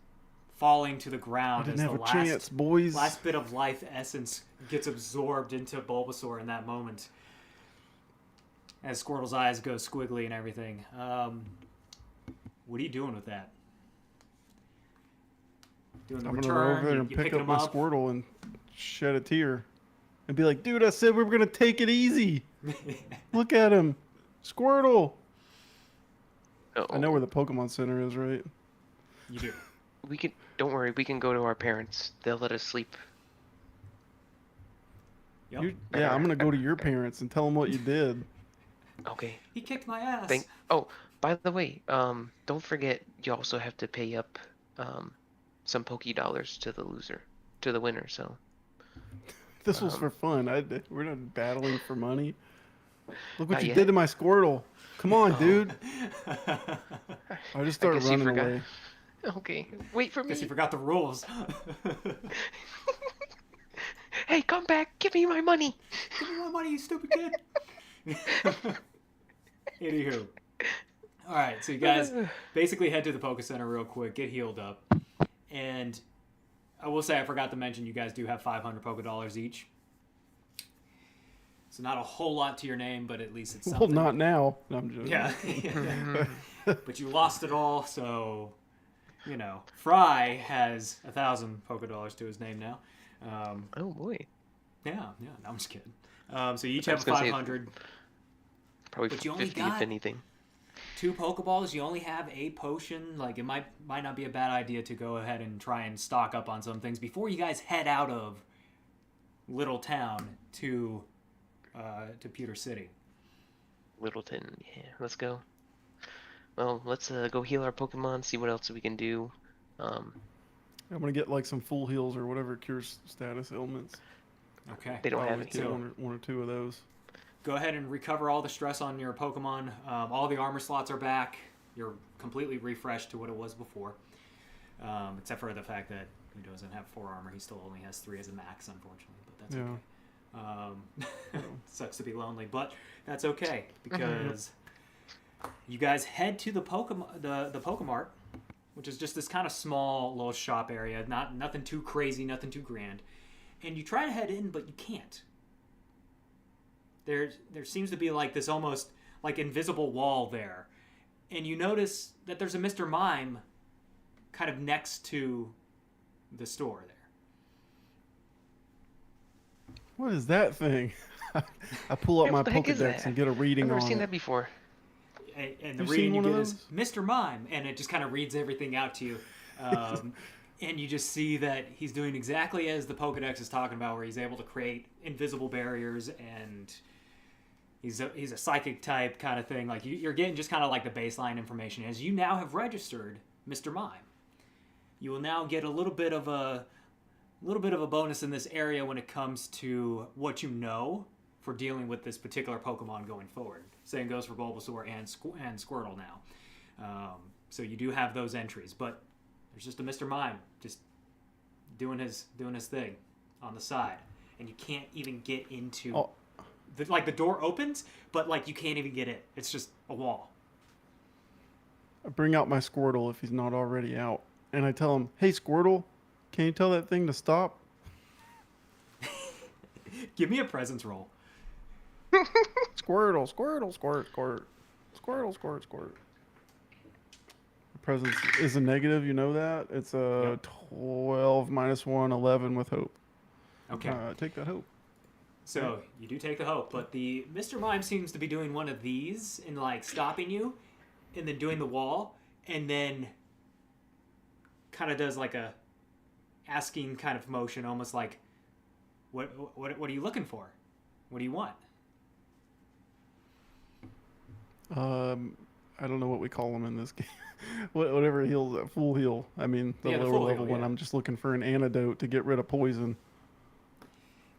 falling to the
I
ground
didn't
as
have
the
a chance, boys.
last bit of life essence gets absorbed into Bulbasaur in that moment. As Squirtle's eyes go squiggly and everything. What are you doing with that? Doing the
I'm gonna go over
return?
there
You
and pick
picking
up
him
my
up?
Squirtle and shed a tear. And be like, dude, I said we were gonna take it easy. Look at him. Squirtle! I know where the Pokemon Center is, right?
You do.
we can. Don't worry, we can go to our parents. They'll let us sleep.
Yep.
Yeah, I'm gonna go to your parents and tell them what you did.
Okay.
He kicked my ass.
Oh, by the way, don't forget you also have to pay up some Poke Dollars to the winner. So
This was for fun. We're not battling for money. Look what
Not
you
yet.
did to my Squirtle. Come on, dude. I just started
guess you
running
forgot.
away.
okay, wait for me.
Guess you forgot the rules.
Hey, come back! Give me my money.
Give me my money, you stupid kid. Anywho. Alright, so you guys basically head to the Poke Center real quick, get healed up. And I will say I forgot to mention you guys do have 500 Poke Dollars each. So not a whole lot to your name, but at least it's
Well,
something.
not now. No, I'm joking.
Yeah. But you lost it all, so you know. Frey has 1,000 Poke Dollars to his name now.
Oh boy.
Yeah, no, I'm just kidding. So you each
I
have
was gonna say-
500.
Probably
But you only
50
got-
if anything.
2 Pokeballs, you only have a potion. Like, it might not be a bad idea to go ahead and try and stock up on some things before you guys head out of Little Town to Pewter City.
Littleton. Yeah, let's go. Well, let's go heal our Pokemon. See what else we can do.
I'm gonna get like some full heals or whatever cures status ailments.
Okay.
They don't have
Always
it
get
here.
one or two of those.
Go ahead and recover all the stress on your Pokemon. All the armor slots are back. You're completely refreshed to what it was before. Except for the fact that he doesn't have 4 armor. He still only has 3 as a max, unfortunately. But that's okay. Sucks to be lonely, but that's okay because you guys head to the Pokemart, which is just this kind of small little shop area. Nothing too crazy, nothing too grand. And you try to head in, but you can't. There seems to be like this almost like invisible wall there. And you notice that there's a Mr. Mime kind of next to the store there.
What is that thing? I pull up
Yeah,
my
what the heck is
Pokedex
that?
and get a reading
I've never
on
seen
it.
that before.
and the
You
reading
seen
you
one
get
of
is
those?
Mr. Mime, and it just kind of reads everything out to you. Um, and you just see that he's doing exactly as the Pokedex is talking about, where he's able to create invisible barriers, and he's a psychic type kind of thing. Like you're getting just kind of like the baseline information. As you now have registered Mr. Mime, you will now get a little bit of a bonus in this area when it comes to what you know for dealing with this particular Pokemon going forward. Same goes for Bulbasaur and Squirtle now. So you do have those entries, but there's just a Mr. Mime just doing his thing on the side, and you can't even get into.
Oh.
The door opens, but like you can't even get in. It's just a wall.
I bring out my Squirtle if he's not already out, and I tell him, "Hey, Squirtle, can you tell that thing to stop?"
Give me a presence roll.
Squirtle, Squirtle, Squirt, Squirt, Squirtle, Squirt, Squirt. The presence is a negative, you know that? It's a 12 minus 1, 11 with hope.
Okay.
Take that hope.
So you do take the hope, but the Mr. Mime seems to be doing one of these and like stopping you, and then doing the wall, and then kind of does like a asking kind of motion, almost like, what are you looking for? What do you want?
I don't know what we call them in this game. Whatever heals, full heal. I mean, the lower level one. I'm just looking for an antidote to get rid of poison.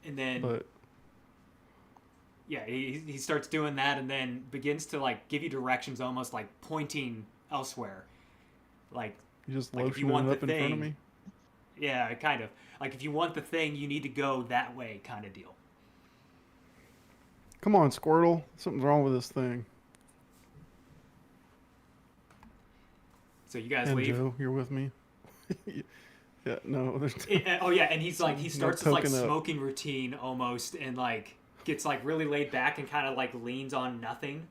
And then,
but
yeah, he starts doing that, and then begins to like give you directions, almost like pointing elsewhere. Like
you just
like
lotion it up in front of me.
Yeah, kind of. Like if you want the thing, you need to go that way, kind of deal.
Come on, Squirtle. Something's wrong with this thing.
So you guys
and
leave.
Joe, you're with me. Yeah, no.
Oh yeah, and he's like he starts his like
up.
smoking routine almost, and like gets like really laid back and kind of like leans on nothing,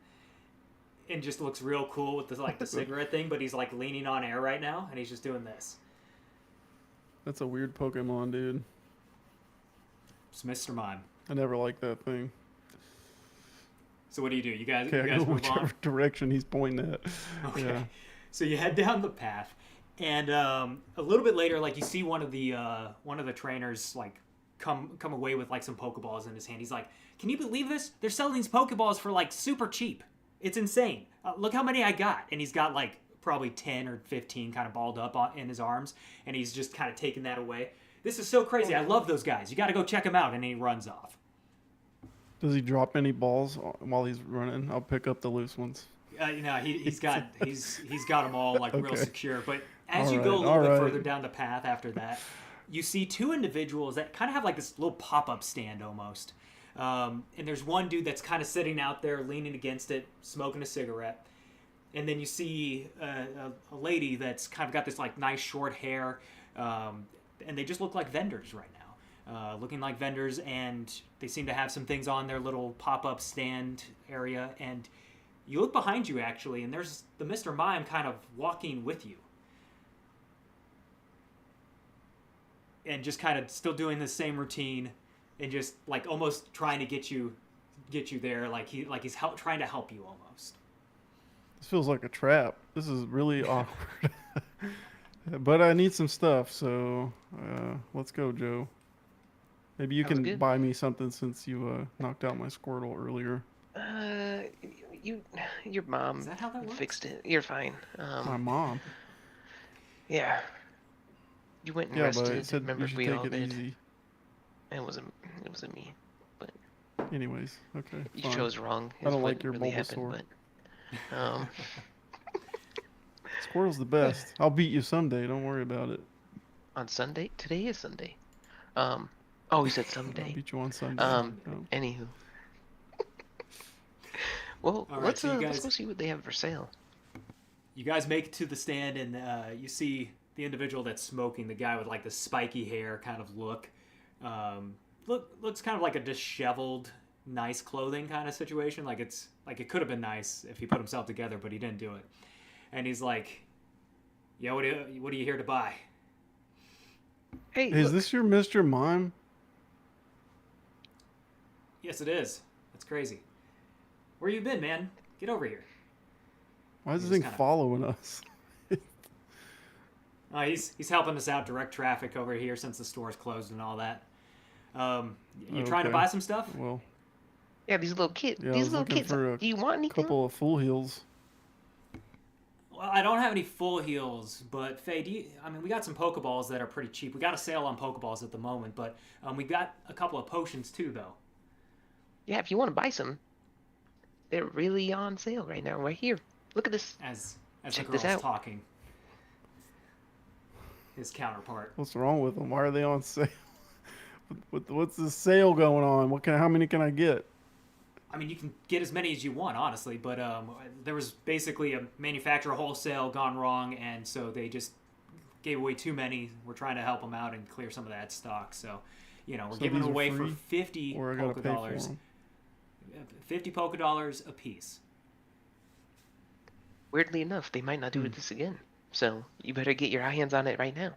and just looks real cool with the like the cigarette thing. But he's like leaning on air right now, and he's just doing this.
That's a weird Pokemon, dude.
It's Mr. Mime.
I never liked that thing.
So what do? You guys,
okay,
you guys move
whichever
on?
direction he's pointing at.
Okay.
Yeah.
So you head down the path, and a little bit later, like you see one of the trainers like come away with like some Pokeballs in his hand. He's like, "Can you believe this? They're selling these Pokeballs for like super cheap. It's insane. Look how many I got." And he's got like probably 10 or 15 kind of balled up in his arms, and he's just kind of taking that away. This is so crazy. I love those guys. You got to go check them out. And he runs off.
Does he drop any balls while he's running? I'll pick up the loose ones.
He's got them all like real secure. But as
all
you
right,
go a little bit
right.
further down the path after that, you see two individuals that kind of have like this little pop-up stand almost. And there's one dude that's kind of sitting out there leaning against it, smoking a cigarette. And then you see a lady that's kind of got this like nice short hair, and they just look like vendors right now, looking like vendors, and they seem to have some things on their little pop-up stand area. And you look behind you actually, and there's the Mr. Mime kind of walking with you, and just kind of still doing the same routine, and just like almost trying to get you there, like he's trying to help you almost.
This feels like a trap. This is really awkward. But I need some stuff, so let's go, Joe. Maybe you can buy me something since you knocked out my Squirtle earlier.
Your mom
Is that how that works?
fixed it. You're fine.
My mom?
Yeah. You went and
Yeah,
rested.
but it said
Remember
you should
we
take
all
it
did.
easy.
It wasn't me. But
Anyways, okay.
you
fine.
chose wrong.
I don't
what
like your
really
Bulbasaur.
happened, but,
Squirtle's the best. I'll beat you someday. Don't worry about it.
on Sunday? Today is Sunday. Oh, you said
I'll
someday.
beat you on Sunday.
Anywho. Well,
All right,
let's
so you
let's
guys-
go see what they have for sale.
You guys make it to the stand, and you see the individual that's smoking, the guy with like the spiky hair kind of look. Looks kind of like a disheveled, nice clothing kind of situation. Like it could have been nice if he put himself together, but he didn't do it. And he's like, "Yeah, what are you here to buy?"
Hey,
Is
look,
this your Mr. Mime?
Yes, it is. That's crazy. Where you been, man? Get over here.
Why is
He's
this thing
just kinda-
following us?
he's helping us out direct traffic over here since the store's closed and all that. You trying to
Okay.
buy some stuff?
Well,
Yeah, these little kids.
yeah, I
These
was
little
looking
kids.
for
Do you want
a
anything?
couple of full heals.
Well, I don't have any full heals, but Faye, I mean, we got some Pokeballs that are pretty cheap. We got a sale on Pokeballs at the moment, but we got a couple of potions too, though.
Yeah, if you want to buy some, they're really on sale right now. Right here. Look at this.
As
Check
the
this
girl's
out.
talking, his counterpart.
What's wrong with them? Why are they on sale? What's this sale going on? How many can I get?
I mean, you can get as many as you want, honestly, but there was basically a manufacturer wholesale gone wrong, and so they just gave away too many. We're trying to help them out and clear some of that stock. So, we're
So
giving
these are
away for
free,
50
or I gotta pay for
Pokedollars.
them?
50 Pokedollars a piece.
Weirdly enough, they might not do this again. So you better get your hands on it right now.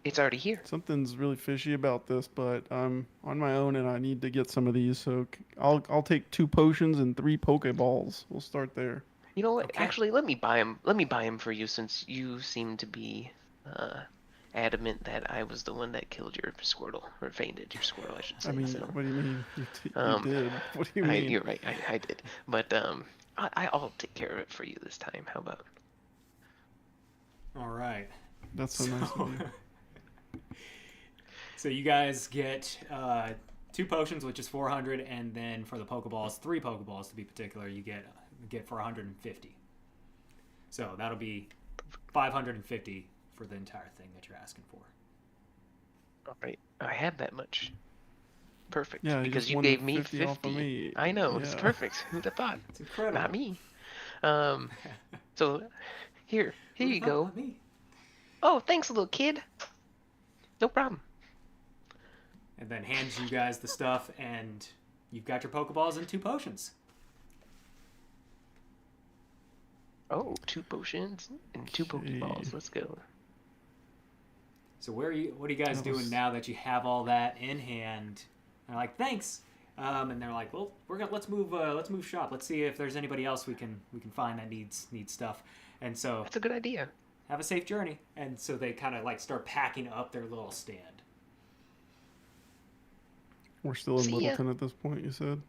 It's already here.
Something's really fishy about this, but I'm on my own and I need to get some of these. So I'll take 2 potions and 3 Pokeballs. We'll start there.
You know what?
Okay.
Actually, let me buy them. Let me buy them for you, since you seem to be adamant that I was the one that killed your Squirtle, or fainted your Squirtle, I should say.
I mean,
so.
what do you mean? You
Um,
did. What do you mean?
You're right. I did. But I'll take care of it for you this time. How about?
All right.
That's so nice of you.
So you guys get 2 potions, which is 400, and then for the Pokeballs, 3 Pokeballs to be particular, you get for 150. So that'll be 550 for the entire thing that you're asking for.
All right. I have that much. Perfect.
Yeah,
because
just
you
won
gave me
50 off of
50.
me.
I know. It's
Yeah.
perfect. Who'd have thought?
It's incredible.
Not me. So here
Who'd
you
have thought?
go.
Not me.
Oh, thanks, little kid. No problem.
And then hands you guys the stuff, and you've got your Pokeballs and 2 potions.
Oh, 2 potions and 2
Okay.
Pokeballs. Let's go.
So what are you guys
That was-
doing now that you have all that in hand? And they're like, thanks. And they're like, well, let's move shop. Let's see if there's anybody else we can find that needs stuff. And so
That's a good idea.
have a safe journey. And so they kind of like start packing up their little stand.
We're still in
See ya.
Littleton at this point, you said?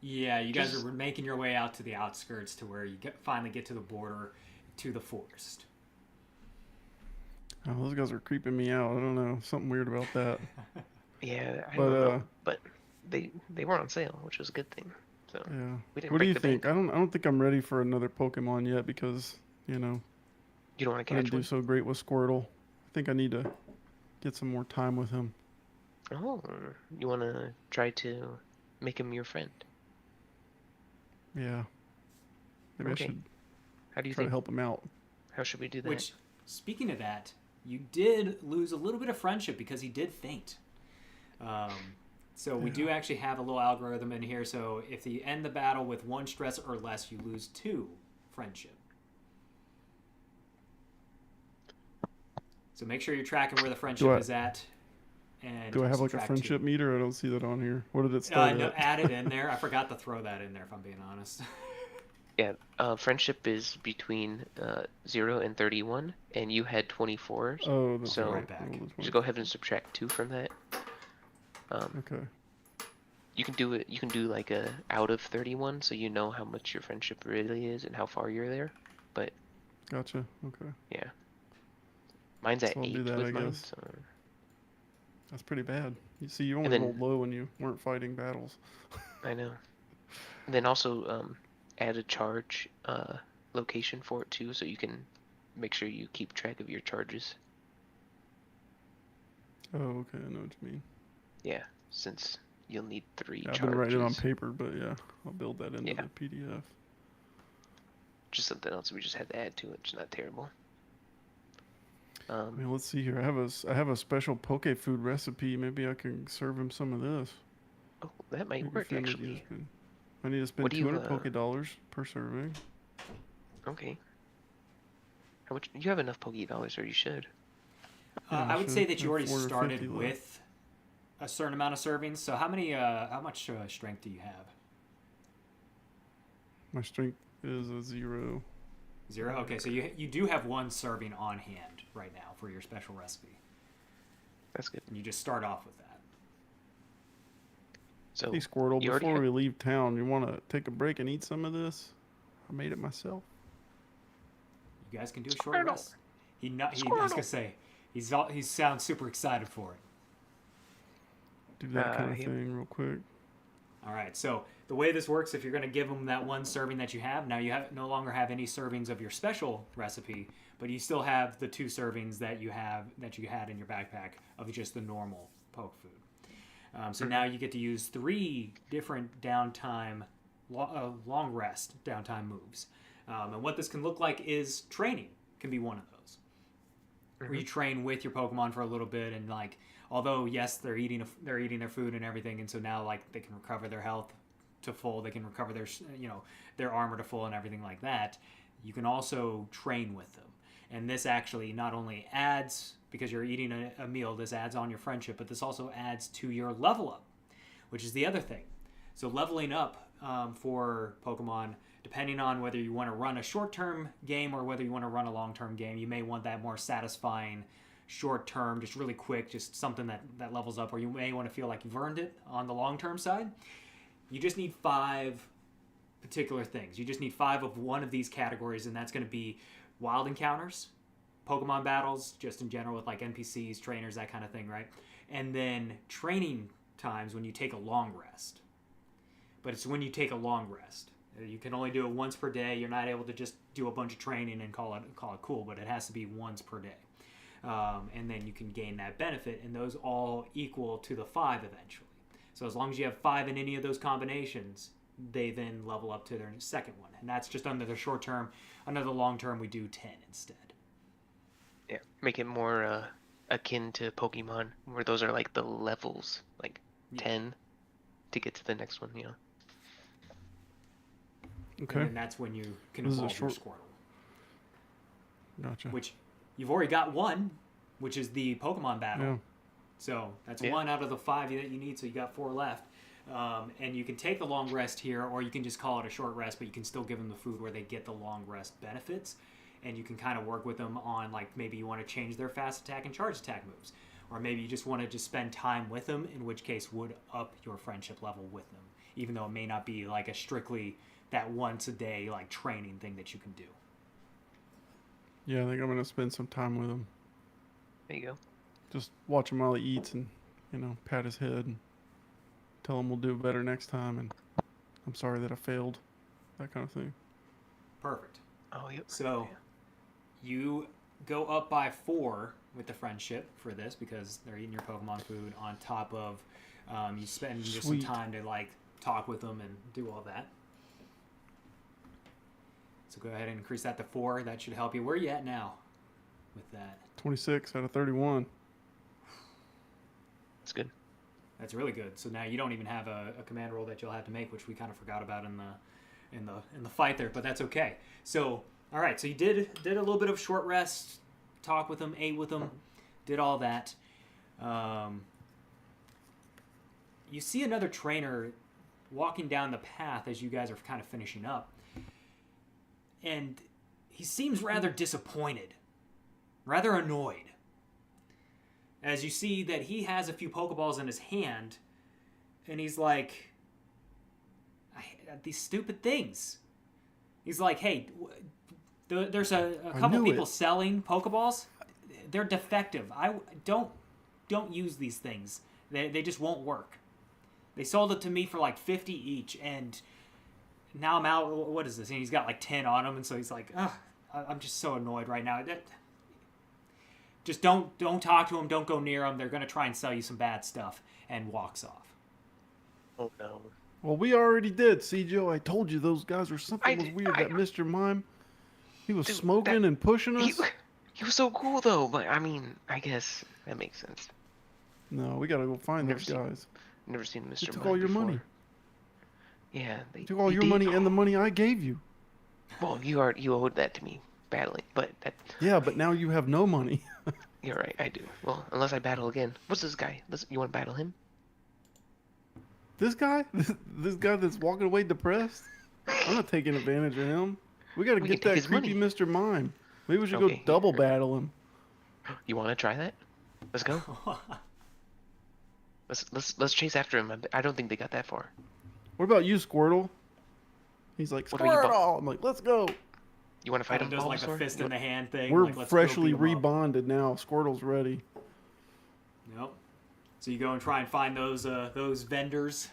Yeah, you guys
Just-
are making your way out to the outskirts to where you finally get to the border to the forest.
Oh, those guys are creeping me out. I don't know. Something weird about that.
Yeah, I
But,
don't know. But they were on sale, which was a good thing. So
Yeah.
we didn't
What do
break
you
the
think?
bank.
I don't think I'm ready for another Pokemon yet because,
You don't want
I
to
didn't
catch
do
one?
so great with Squirtle. I think I need to get some more time with him.
Oh, you want to try to make him your friend?
Yeah. Maybe
Okay.
I should
How do you
try to
think?
help him out.
How should we do that?
Which, speaking of that, you did lose a little bit of friendship because he did faint. So we do actually have a little algorithm in here. So if you end the battle with 1 stress or less, you lose 2 friendship. So make sure you're tracking where the friendship is at. And
Do I have like a
subtract
friendship
2.
meter? I don't see that on here. What did it start
No,
at?
add it in there. I forgot to throw that in there, if I'm being honest.
Yeah, friendship is between 0 and 31, and you had 24.
Oh, that's
So-
Right back.
Just go ahead and subtract 2 from that.
Okay.
You can do it. You can do like a out of 31, so you know how much your friendship really is and how far you're there. But
Gotcha. Okay.
yeah, mine's at
So I'll
8
do that,
with
I
mine.
guess.
So
That's pretty bad. You see, you only
then-
rolled low when you weren't fighting battles.
I know. And then also add a charge location for it too, so you can make sure you keep track of your charges.
Oh, okay. I know what you mean.
Yeah, since you'll need 3
Yeah, I've
charges.
been writing it on paper, but yeah, I'll build that into
Yeah.
the PDF.
Just something else we just had to add to it. It's not terrible.
I mean, let's see here. I have a special poke food recipe. Maybe I can serve him some of this.
Oh, that might
Maybe
work
Finn would
actually.
use it. I need to spend
What do you,
200 poke dollars per serving.
Okay. How much? You have enough Poké Dollars, or you should.
Yeah,
I would say
sure.
that you
I
already
have 450
started
left.
with a certain amount of servings. So how much strength do you have?
My strength is a 0.
0. Okay, so you do have 1 serving on hand right now for your special recipe.
That's good.
And you just start off with that.
So
Hey, Squirtle,
you already
before
have-
we leave town, you want to take a break and eat some of this? I made it myself.
You guys can do a short rest. I was gonna say he sounds super excited for it.
Do that kind of
yeah.
thing real quick.
All right, so the way this works, if you're going to give them that 1 serving that you have, now you no longer have any servings of your special recipe, but you still have the 2 servings that you had in your backpack of just the normal poke food. So now you get to use 3 different downtime, long rest downtime moves. And what this can look like is training can be one of those. Where you train with your Pokemon for a little bit, and like, although yes, they're eating their food and everything, and so now like they can recover their health to full, they can recover their armor to full and everything like that. You can also train with them, and this actually not only adds, because you're eating a meal, this adds on your friendship, but this also adds to your level up, which is the other thing. So leveling up for Pokemon, depending on whether you want to run a short-term game or whether you want to run a long-term game, you may want that more satisfying short-term, just really quick, just something that levels up, or you may want to feel like you've earned it on the long-term side. You just need 5 particular things. You just need 5 of one of these categories, and that's going to be wild encounters, Pokemon battles, just in general with like NPCs, trainers, that kind of thing, right? And then training times when you take a long rest. But it's when you take a long rest. You can only do it once per day. You're not able to just do a bunch of training and call it cool, but it has to be once per day. And then you can gain that benefit, and those all equal to the 5 eventually. So as long as you have 5 in any of those combinations, they then level up to their second one. And that's just under the short term. Under the long term, we do 10 instead.
Yeah, make it more akin to Pokemon, where those are like the levels, like 10 to get to the next one, you know.
Okay.
And then that's when you can
This is a
evolve your
short-
Squirtle.
Gotcha.
Which you've already got 1, which is the Pokemon battle.
Yeah.
So that's 1 out of the 5 that you need, so you got 4 left. And you can take the long rest here, or you can just call it a short rest, but you can still give them the food where they get the long rest benefits. And you can kind of work with them on, like, maybe you want to change their fast attack and charge attack moves. Or maybe you just want to just spend time with them, in which case would up your friendship level with them. Even though it may not be like a strictly that once a day like training thing that you can do.
Yeah, I think I'm gonna spend some time with him.
There you go.
Just watch him while he eats, and pat his head, and tell him we'll do better next time. And I'm sorry that I failed, that kind of thing.
Perfect.
Oh, yep.
So you go up by 4 with the friendship for this because they're eating your Pokemon food. On top of you spend just some
Sweet.
time to like talk with them and do all that. So go ahead and increase that to 4. That should help you. Where are you at now with that?
26 out of 31.
That's good.
That's really good. So now you don't even have a command roll that you'll have to make, which we kind of forgot about in the fight there, but that's okay. So all right, so you did a little bit of short rest, talk with them, ate with them, did all that. You see another trainer walking down the path as you guys are kind of finishing up. And he seems rather disappointed, rather annoyed. As you see that he has a few Pokeballs in his hand, and he's like, these stupid things. He's like, hey, there's a couple people selling Pokeballs. They're defective. I don't use these things. They just won't work. They sold it to me for like 50 each, and now I'm out. What is this? And he's got like 10 on him, and so he's like, ugh, I'm just so annoyed right now. Just don't talk to them. Don't go near them. They're going to try and sell you some bad stuff, and walks off.
Oh, no.
Well, we already did. See, Joe, I told you those guys were something was weird. That Mr. Mime, he was smoking and pushing us.
He was so cool, though. But, I mean, I guess that makes sense.
No, we got to go find those guys.
Never seen Mr.
They took
Mime
all your
before.
money.
Yeah. They
Took all your money and the money I gave you.
Well, you owed that to me, battling. But that...
Yeah, but now you have no money.
You're right, I do. Well, unless I battle again. What's this guy? You want to battle him?
This guy? This guy that's walking away depressed? I'm not taking advantage of him. We gotta
We
get
can take
that
his
creepy
money.
Mr. Mime. Maybe we should
Okay,
go double
here.
battle him.
You want to try that? Let's go. Let's chase after him. I don't think they got that far.
What about you, Squirtle? He's like,
What about you,
Squirtle! I'm like, let's go.
You want to fight
Kind
him,
of does like the
Bulbasaur?
fist in the hand thing.
We're
like, let's go
freshly
beat 'em up.
rebonded now. Squirtle's ready.
Yep. So you go and try and find those vendors.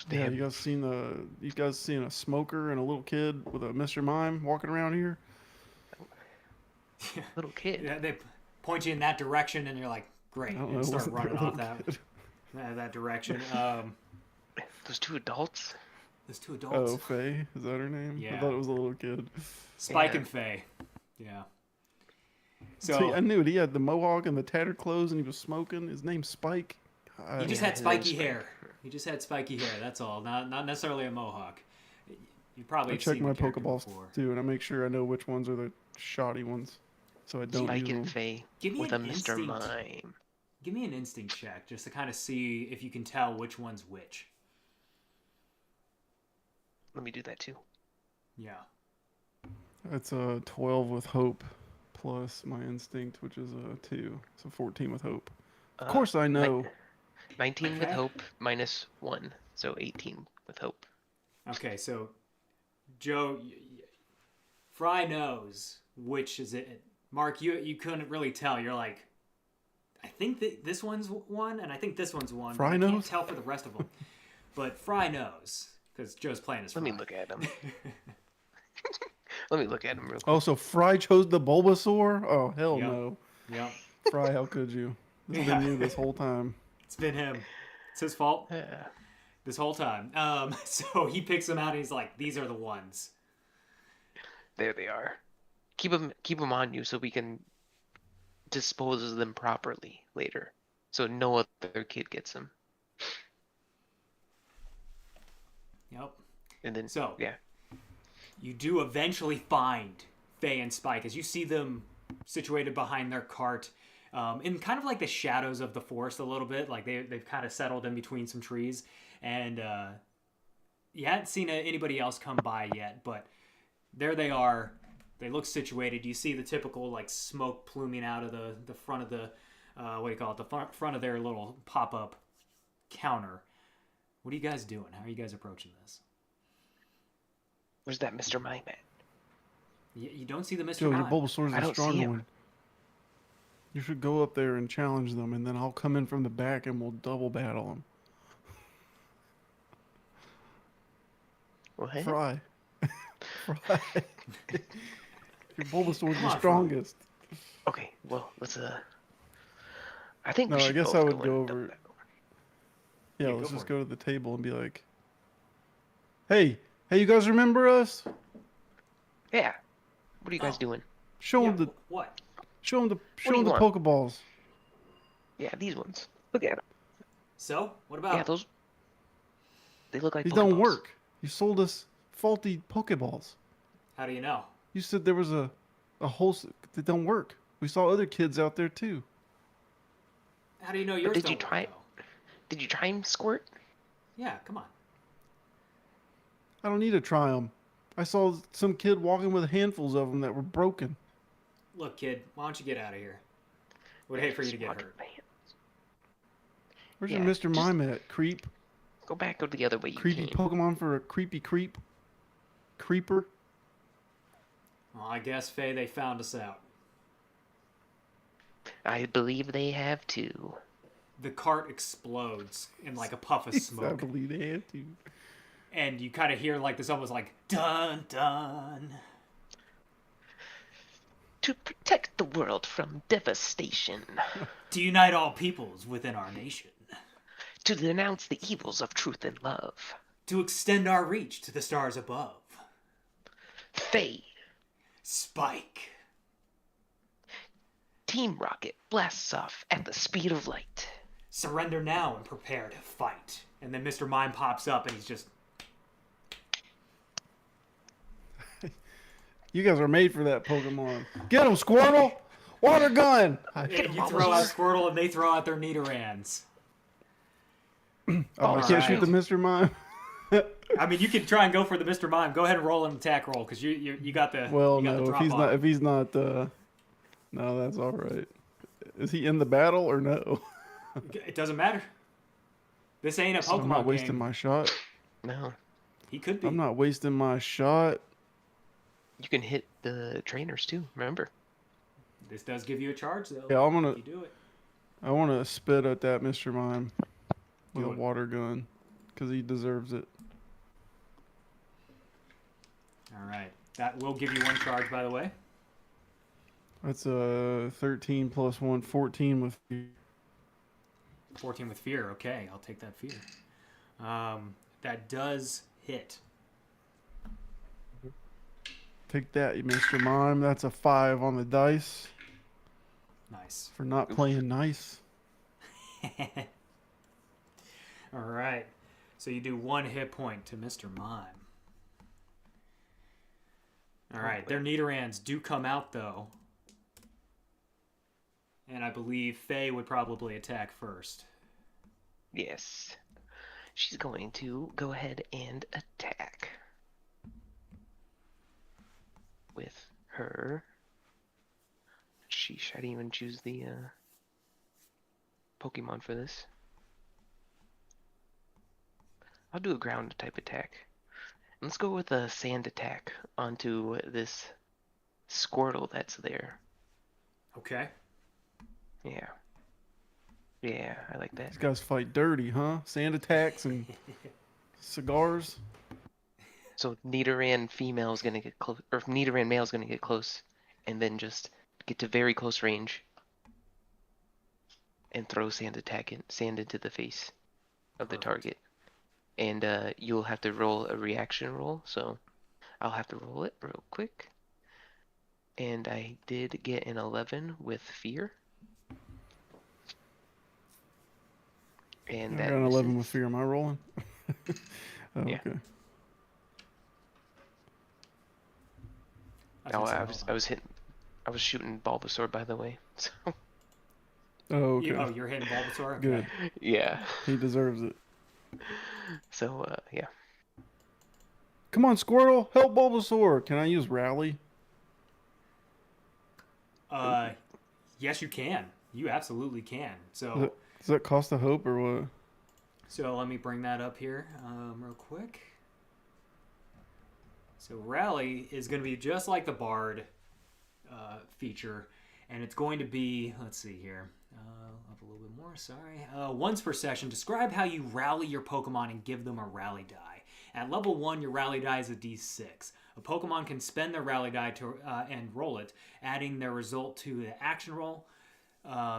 Yeah,
Damn.
you guys seen a smoker and a little kid with a Mr. Mime walking around here?
Little kid.
Yeah, they point you in that direction, and you're like, great,
I don't
and
know.
start
Wasn't there a
running off
little
that
kid?
that direction.
Those two adults.
There's two adults.
Oh, Faye, is that her name?
Yeah.
I thought it was a little kid.
Spike
Yeah.
and Faye. Yeah.
See,
So
I knew it. He had the mohawk and the tattered clothes, and he was smoking. His name's Spike.
he just
Yeah,
had
his
spiky
name's
hair. He just had spiky hair. That's all. Not necessarily a mohawk. You probably
I
have
check
seen
my
the character
Pokeballs
before.
too, and I make sure I know which ones are the shoddy ones, so I don't
Spike
use
and
them.
Faye
Give me
with a
an
Mr.
instinct.
Mime.
Give me an instinct check just to kind of see if you can tell which one's which.
Let me do that too.
Yeah.
It's a 12 with hope, plus my instinct, which is a 2, so 14 with hope. Of course, I know.
19 with
Okay.
hope minus 1, so 18 with hope.
Okay, so Joe, Fry knows which is it. Mark, you couldn't really tell. You're like, I think that this one's one, and I think this one's one.
Fry
but I can't
knows?
tell for the rest of them. But Fry knows because Joe's playing as Fry.
Let me look at him. Let me look at him real quick.
Oh, so Fry chose the Bulbasaur? Oh, hell
Yep.
no.
Yep,
Fry, how could you? This has
Yeah.
been you this whole time.
it's been him. It's his fault
Yeah.
this whole time. So he picks them out, and he's like, "These are the ones."
There they are. Keep them on you so we can dispose of them properly later, so no other kid gets them.
Yep.
And then
So
yeah,
you do eventually find Faye and Spike as you see them situated behind their cart in kind of like the shadows of the forest a little bit. Like they've kind of settled in between some trees. And you hadn't seen anybody else come by yet, but there they are. They look situated. You see the typical like smoke pluming out of the front of the, what do you call it, the front of their little pop-up counter. What are you guys doing? How are you guys approaching this?
where's that Mr. Mime at?
You don't see the Mr.
Joe, your
Mime.
Bulbasaur's
I
the
don't see
stronger
him.
one. You should go up there and challenge them, and then I'll come in from the back and we'll double battle them.
What?
Fry. Fry. Your Bulbasaur's
Come
the
on, Fry.
strongest.
Okay, well let's I think
No,
we
I
should
guess
both
I would
in
go
and
over-
double battle.
Yeah,
Yeah,
let's
go
just
for
go to the table and be like, hey, you guys remember us?
Yeah. What are you guys
Oh.
doing?
Show
Yeah,
them the
what?
show them the
do
show
you
them the
want?
Pokeballs.
Yeah, these ones. Look at them.
So, what about
Yeah, those. They look like
These don't
Pokeballs.
work. You sold us faulty Pokeballs.
How do you know?
You said there was a whole that don't work. We saw other kids out there too.
How do you know yours
did
don't
you
work,
try it?
though?
Did you try him, Squirt?
Yeah, come on.
I don't need to try them. I saw some kid walking with handfuls of them that were broken.
Look, kid, why don't you get out of here? Would hate for you to get hurt.
Where's
Yeah,
your Mr.
just-
Mime at? Creep?
Go back, go the other way you
Creepy
came.
Pokemon for a creepy creep? Creeper?
Well, I guess, Faye, they found us out.
I believe they have too.
The cart explodes in like a puff of
I
smoke.
believe they had to.
And you kind of hear like this almost like, dun, dun.
To protect the world from devastation.
To unite all peoples within our nation.
To denounce the evils of truth and love.
To extend our reach to the stars above.
Faye.
Spike.
Team Rocket blasts off at the speed of light.
Surrender now and prepare to fight. And then Mr. Mime pops up and he's just,
You guys are made for that Pokemon. Get him, Squirtle! Water gun!
you throw out Squirtle and they throw out their Nidorans.
Oh, I can't shoot the Mr. Mime.
I mean, you could try and go for the Mr. Mime. Go ahead and roll an attack roll because you got the
Well,
you got
no,
the
if
drop
he's
on
not,
him.
if he's not, no, that's all right. Is he in the battle or no?
It doesn't matter. This ain't a Pokemon
I'm not wasting
game.
my shot.
No.
He could be.
I'm not wasting my shot.
You can hit the trainers too, remember?
This does give you a charge though.
Yeah, I'm gonna.
If you do it.
I want to spit at that Mr. Mime with
Do
a
it.
water gun because he deserves it.
All right. That will give you one charge, by the way.
That's a 13 plus 1, 14 with.
14 with fear. Okay, I'll take that fear. That does hit.
Take that, you Mr. Mime. That's a 5 on the dice
Nice.
for not playing nice.
All right. So you do 1 hit point to Mr. Mime. All right. Their Nidorans do come out, though. And I believe Faye would probably attack first.
Yes. She's going to go ahead and attack. With her. Sheesh, I didn't even choose the Pokemon for this. I'll do a ground type attack. Let's go with a sand attack onto this Squirtle that's there.
Okay.
Yeah. Yeah, I like that.
These guys fight dirty, huh? Sand attacks and cigars.
So Nidoran female is gonna get close, or Nidoran male is gonna get close, and then just get to very close range, and throw sand into the face of the target, and you'll have to roll a reaction roll. So I'll have to roll it real quick, and I did get an 11 with fear, and
I
that
got an 11 with
misses.
fear. Am I rolling? Oh,
Yeah.
okay.
Oh, I was shooting Bulbasaur, by the way. So
Oh, okay.
You're hitting Bulbasaur? Okay.
Good.
yeah.
He deserves it.
So yeah.
Come on, Squirtle. Help Bulbasaur. Can I use Rally?
Yes, you can. You absolutely can. So,
Does that cost a hope or what?
so let me bring that up here real quick. So Rally is going to be just like the Bard feature, and it's going to be, let's see here, up a little bit more, sorry. Once per session, describe how you rally your Pokemon and give them a rally die. At level 1, your rally die is a d6. A Pokemon can spend their rally die to and roll it, adding their result to the action roll,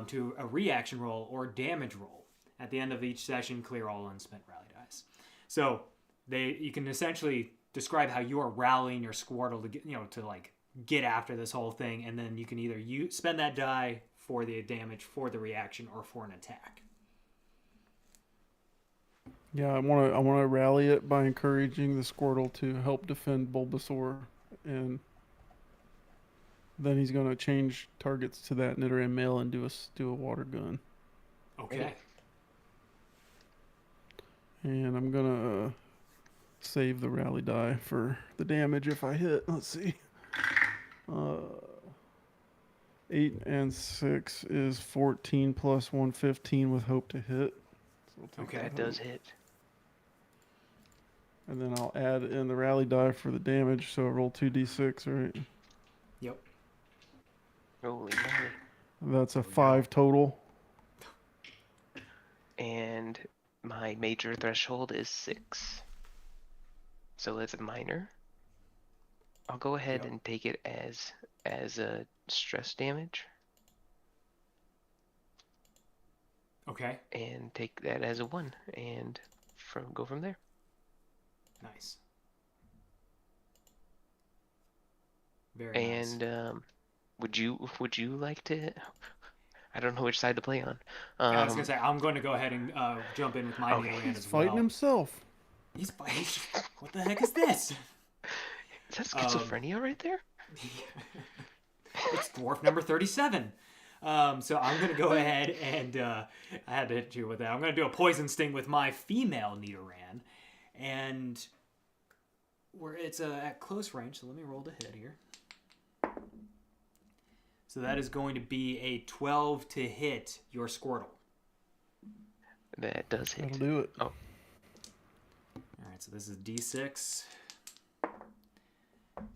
to a reaction roll, or damage roll. At the end of each session, clear all unspent rally dice. So you can essentially describe how you are rallying your Squirtle to get, to like get after this whole thing, and then you can either spend that die for the damage, for the reaction, or for an attack.
Yeah, I want to rally it by encouraging the Squirtle to help defend Bulbasaur, and then he's gonna change targets to that Nidoran male and do a water gun.
Okay.
And I'm gonna save the rally die for the damage if I hit. Let's see. 8 and 6 is 14 plus 1, 15 with hope to hit. So we'll take
Okay.
That does hit.
And then I'll add in the rally die for the damage, so I roll 2d6, right?
Yep.
Holy moly.
That's a 5 total.
And my major threshold is 6. So that's a minor. I'll go ahead
Yep.
and take it as a stress damage
Okay.
and take that as a 1 and go from there.
Nice. Very nice.
And would you like to? I don't know which side to play on.
I was gonna say I'm going to go ahead and jump in with my
Okay.
Nidoran
He's
as
fighting
well.
himself.
He's fighting. What the heck is this?
Is that schizophrenia right there?
It's dwarf number 37. So I'm going to go ahead and I had to hit you with that. I'm going to do a poison sting with my female Nidoran. And where it's at close range. So let me roll to hit here. So that is going to be a 12 to hit your Squirtle.
That does hit.
That'll do it.
Oh.
All right, so this is D6.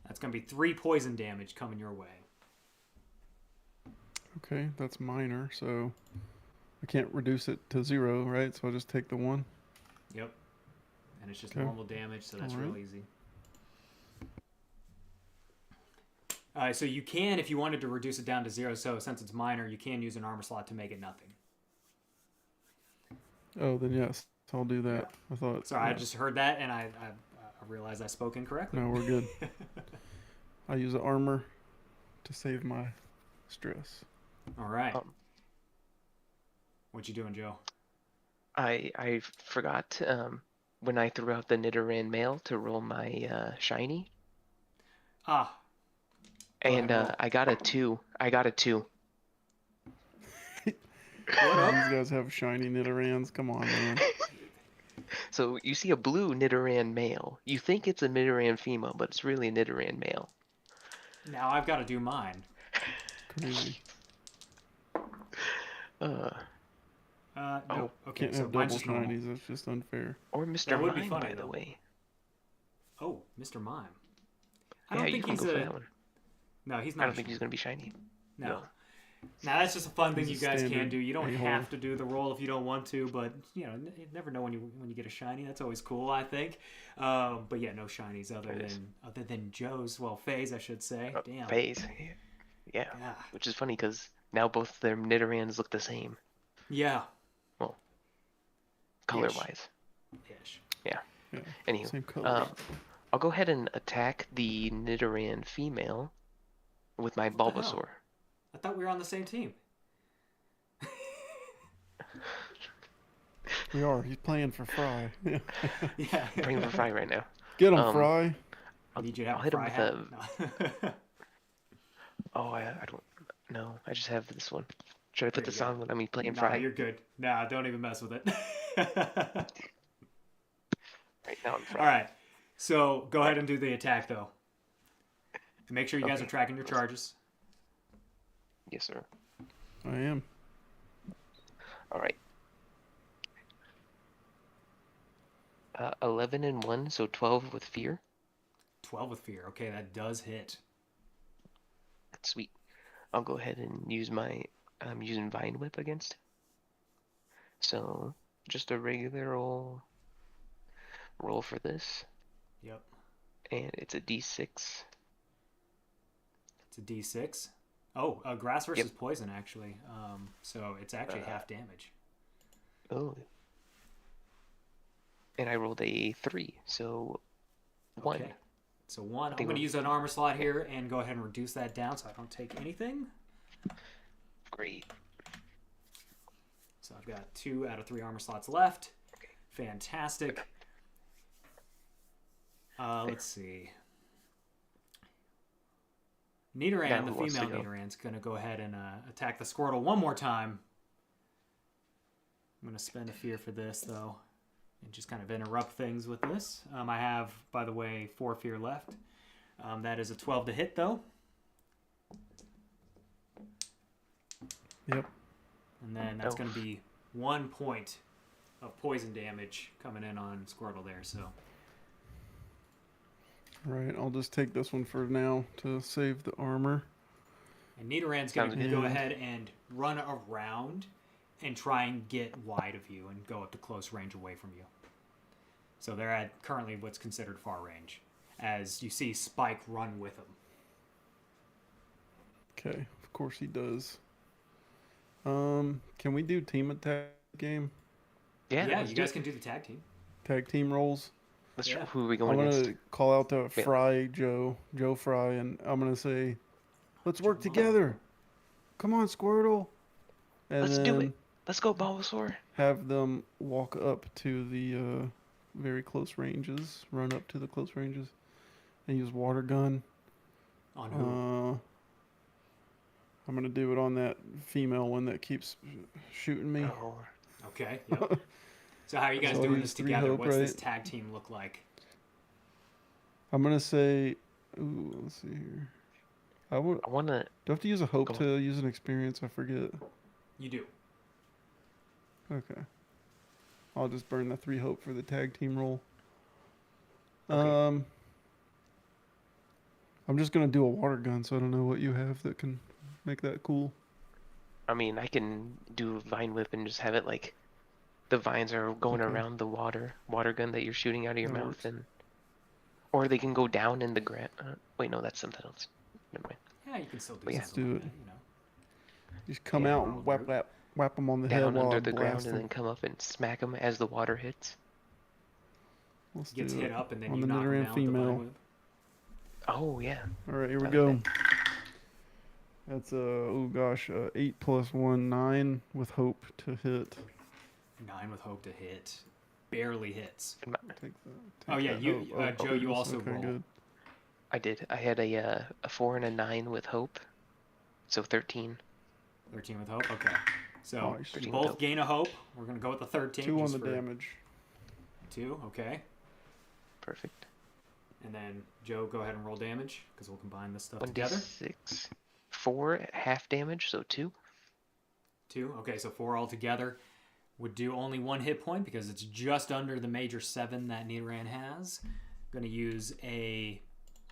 That's going to be 3 poison damage coming your way.
Okay, that's minor, so I can't reduce it to 0, right? So I'll just take the 1.
Yep. And it's just
Okay.
normal damage, so that's
All right.
real easy. So you can, if you wanted to reduce it down to 0, so since it's minor, you can use an armor slot to make it nothing.
Oh, then yes, I'll do that.
Yeah.
I thought.
Sorry, I just heard that, and I realized I spoke incorrectly.
No, we're good. I use the armor to save my stress.
All right. What you doing, Joe?
I forgot when I threw out the Nidoran male to roll my shiny.
Ah.
And I got a 2.
What up?
These guys have shiny Nidorans. Come on, man.
So you see a blue Nidoran male. You think it's a Nidoran female, but it's really a Nidoran male.
Now I've got to do mine.
Crazy.
No. Okay,
Can't
so
have
mine's
double
just normal.
shinies. That's just unfair.
Or Mr.
That would be
Mime,
funny,
by the
though.
way.
Oh, Mr. Mime. I
Yeah,
don't
you
think
can
he's
go for
a.
that one.
No, he's
I
not.
don't think he's gonna be shiny.
No. Now that's just a fun thing
He's
you
a
guys can
standard
do. You don't
a-hole.
have to do the roll if you don't want to, but you never know when you get a shiny. That's always cool, I think. But yeah, no shinies other than Joe's. Well, Faye's, I should say. Damn.
Phase. Yeah.
Yeah.
Which is funny because now both their Nidorans look the same.
Yeah.
Well, color-wise.
Ish.
Yeah.
Yeah.
Anywho,
Same color.
I'll go ahead and attack the Nidoran female with my
What the hell?
Bulbasaur.
I thought we were on the same team.
We are. He's playing for Frey. Yeah.
Yeah.
Bring him for Frey right now.
Get him, Frey.
I need you to have
I'll
a
hit him
fry
with
hat. No.
Oh, I don't know. I just have this one. Should I put
There
this
you go.
on when I'm playing
No,
Frey?
you're good. Nah, don't even mess with it.
Right now I'm Frey.
All right. So go ahead and do the attack, though. And make sure you guys are tracking your charges.
Yes, sir.
I am.
All right. 11 and 1, so 12 with fear.
12 with fear. Okay, that does hit.
Sweet. I'll go ahead and use my I'm using Vine Whip against. So just a regular roll for this,
Yep.
and it's a D6.
It's a D6. Oh, grass versus poison, actually. So it's actually half damage.
Oh. And I rolled a 3, so 1.
Okay. So 1. I'm
think
going to
we're-
use an armor slot here and go ahead and reduce that down so I don't take anything.
Great.
So I've got 2 out of 3 armor slots left. Fantastic. Let's see. Nidoran,
Now
the
who wants to
female
go?
Nidoran's going to go ahead and attack the Squirtle one more time. I'm going to spend a fear for this, though, and just kind of interrupt things with this. I have, by the way, 4 fear left. That is a 12 to hit, though.
Yep.
And then that's going to be 1 point of poison damage coming in on Squirtle there, so...
Right. I'll just take this one for now to save the armor.
And Nidoran's going to
Sounds
go
good.
ahead and run around and try and get wide of you and go up to close range away from you. So they're at currently what's considered far range, as you see Spike run with him.
Okay. Of course he does. Can we do team attack game?
Yeah,
Yeah,
let's
you
do
guys
it.
can do the tag team.
Tag team roles?
Let's
Yeah.
who are we
I'm
going
gonna
against?
call out to
Yeah.
Frey, Joe Frey, and I'm gonna say, "Let's work
Come on.
together. Come on, Squirtle." And
Let's
then
do it. Let's go, Bulbasaur.
have them walk up to the very close ranges, run up to the close ranges, and use water gun.
On who?
I'm gonna do it on that female one that keeps shooting me.
Oh,
Okay, yep. So how are you guys
So I'll
doing
use
this
3
together?
hope,
What's this
right?
tag team look like?
I'm gonna say. Ooh, let's see here. I would.
I want to
Do I have to use a hope
go.
to use an experience? I forget.
You do.
Okay. I'll just burn the 3 hope for the tag team roll.
Okay.
I'm just gonna do a water gun, so I don't know what you have that can make that cool.
I mean, I can do Vine Whip and just have it like the vines are going
Okay.
around the water gun that you're shooting out of your
That
mouth,
works.
and or they can go down in the ground. Wait, no, that's something else. Never mind.
Yeah, you can still do
But yeah.
Let's
something
do
like
it.
that, you know.
Just come
Yeah.
out and whap them on the head
Down
while I
under the ground
blast
and
them.
then come up and smack them as the water hits.
Let's
Gets
do
hit
it
up and then
on
you
the
knock him
Nidoran
down with the vine
female.
whip.
Oh yeah.
All right, here we
I like
go.
that.
That's 8 + 1, 9 with hope to hit.
9 with hope to hit. Barely hits.
And my-
Take
Oh, yeah,
that
you-
hope.
Joe, you
goodness,
also
okay,
roll.
Good.
I did. I had a 4 and a 9 with hope, so 13.
13 with hope. Okay. So
Nice.
you
13 with
both
hope.
gain a hope. We're gonna go with the 13.
2 on
just
the
for
damage.
2. Okay.
Perfect.
And then Joe, go ahead and roll damage because we'll combine this stuff together.
1d6. 4 half damage, so 2.
2. Okay, so 4 altogether would do only 1 hit point because it's just under the major 7 that Nidoran has. Going to use a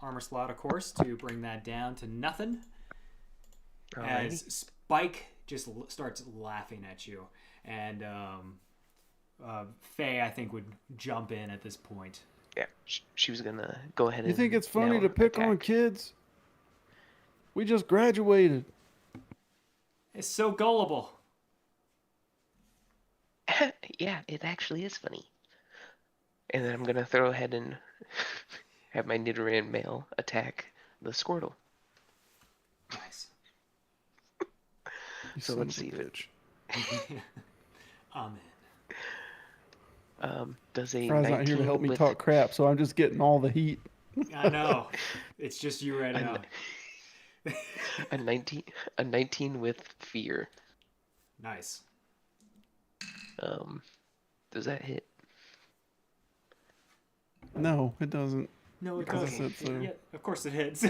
armor slot, of course, to bring that down to nothing.
Alrighty.
As Spike just starts laughing at you, and Faye, I think, would jump in at this point.
Yeah, she was gonna go ahead.
You think it's funny
now
to pick on
attack.
kids? We just graduated.
It's so gullible.
Yeah, it actually is funny. And then I'm gonna throw ahead and have my Nidoran male attack the Squirtle.
Nice.
You
So
son
let's
of a
see if it-
bitch.
Amen.
Does a
Fry's
19
not here to help me
with
talk crap, so I'm just getting all the heat.
I know. It's just you right now.
a 19 with fear.
Nice.
Does that hit?
No, it doesn't.
No, it
Because I
doesn't.
said so.
Yeah, of course it hits.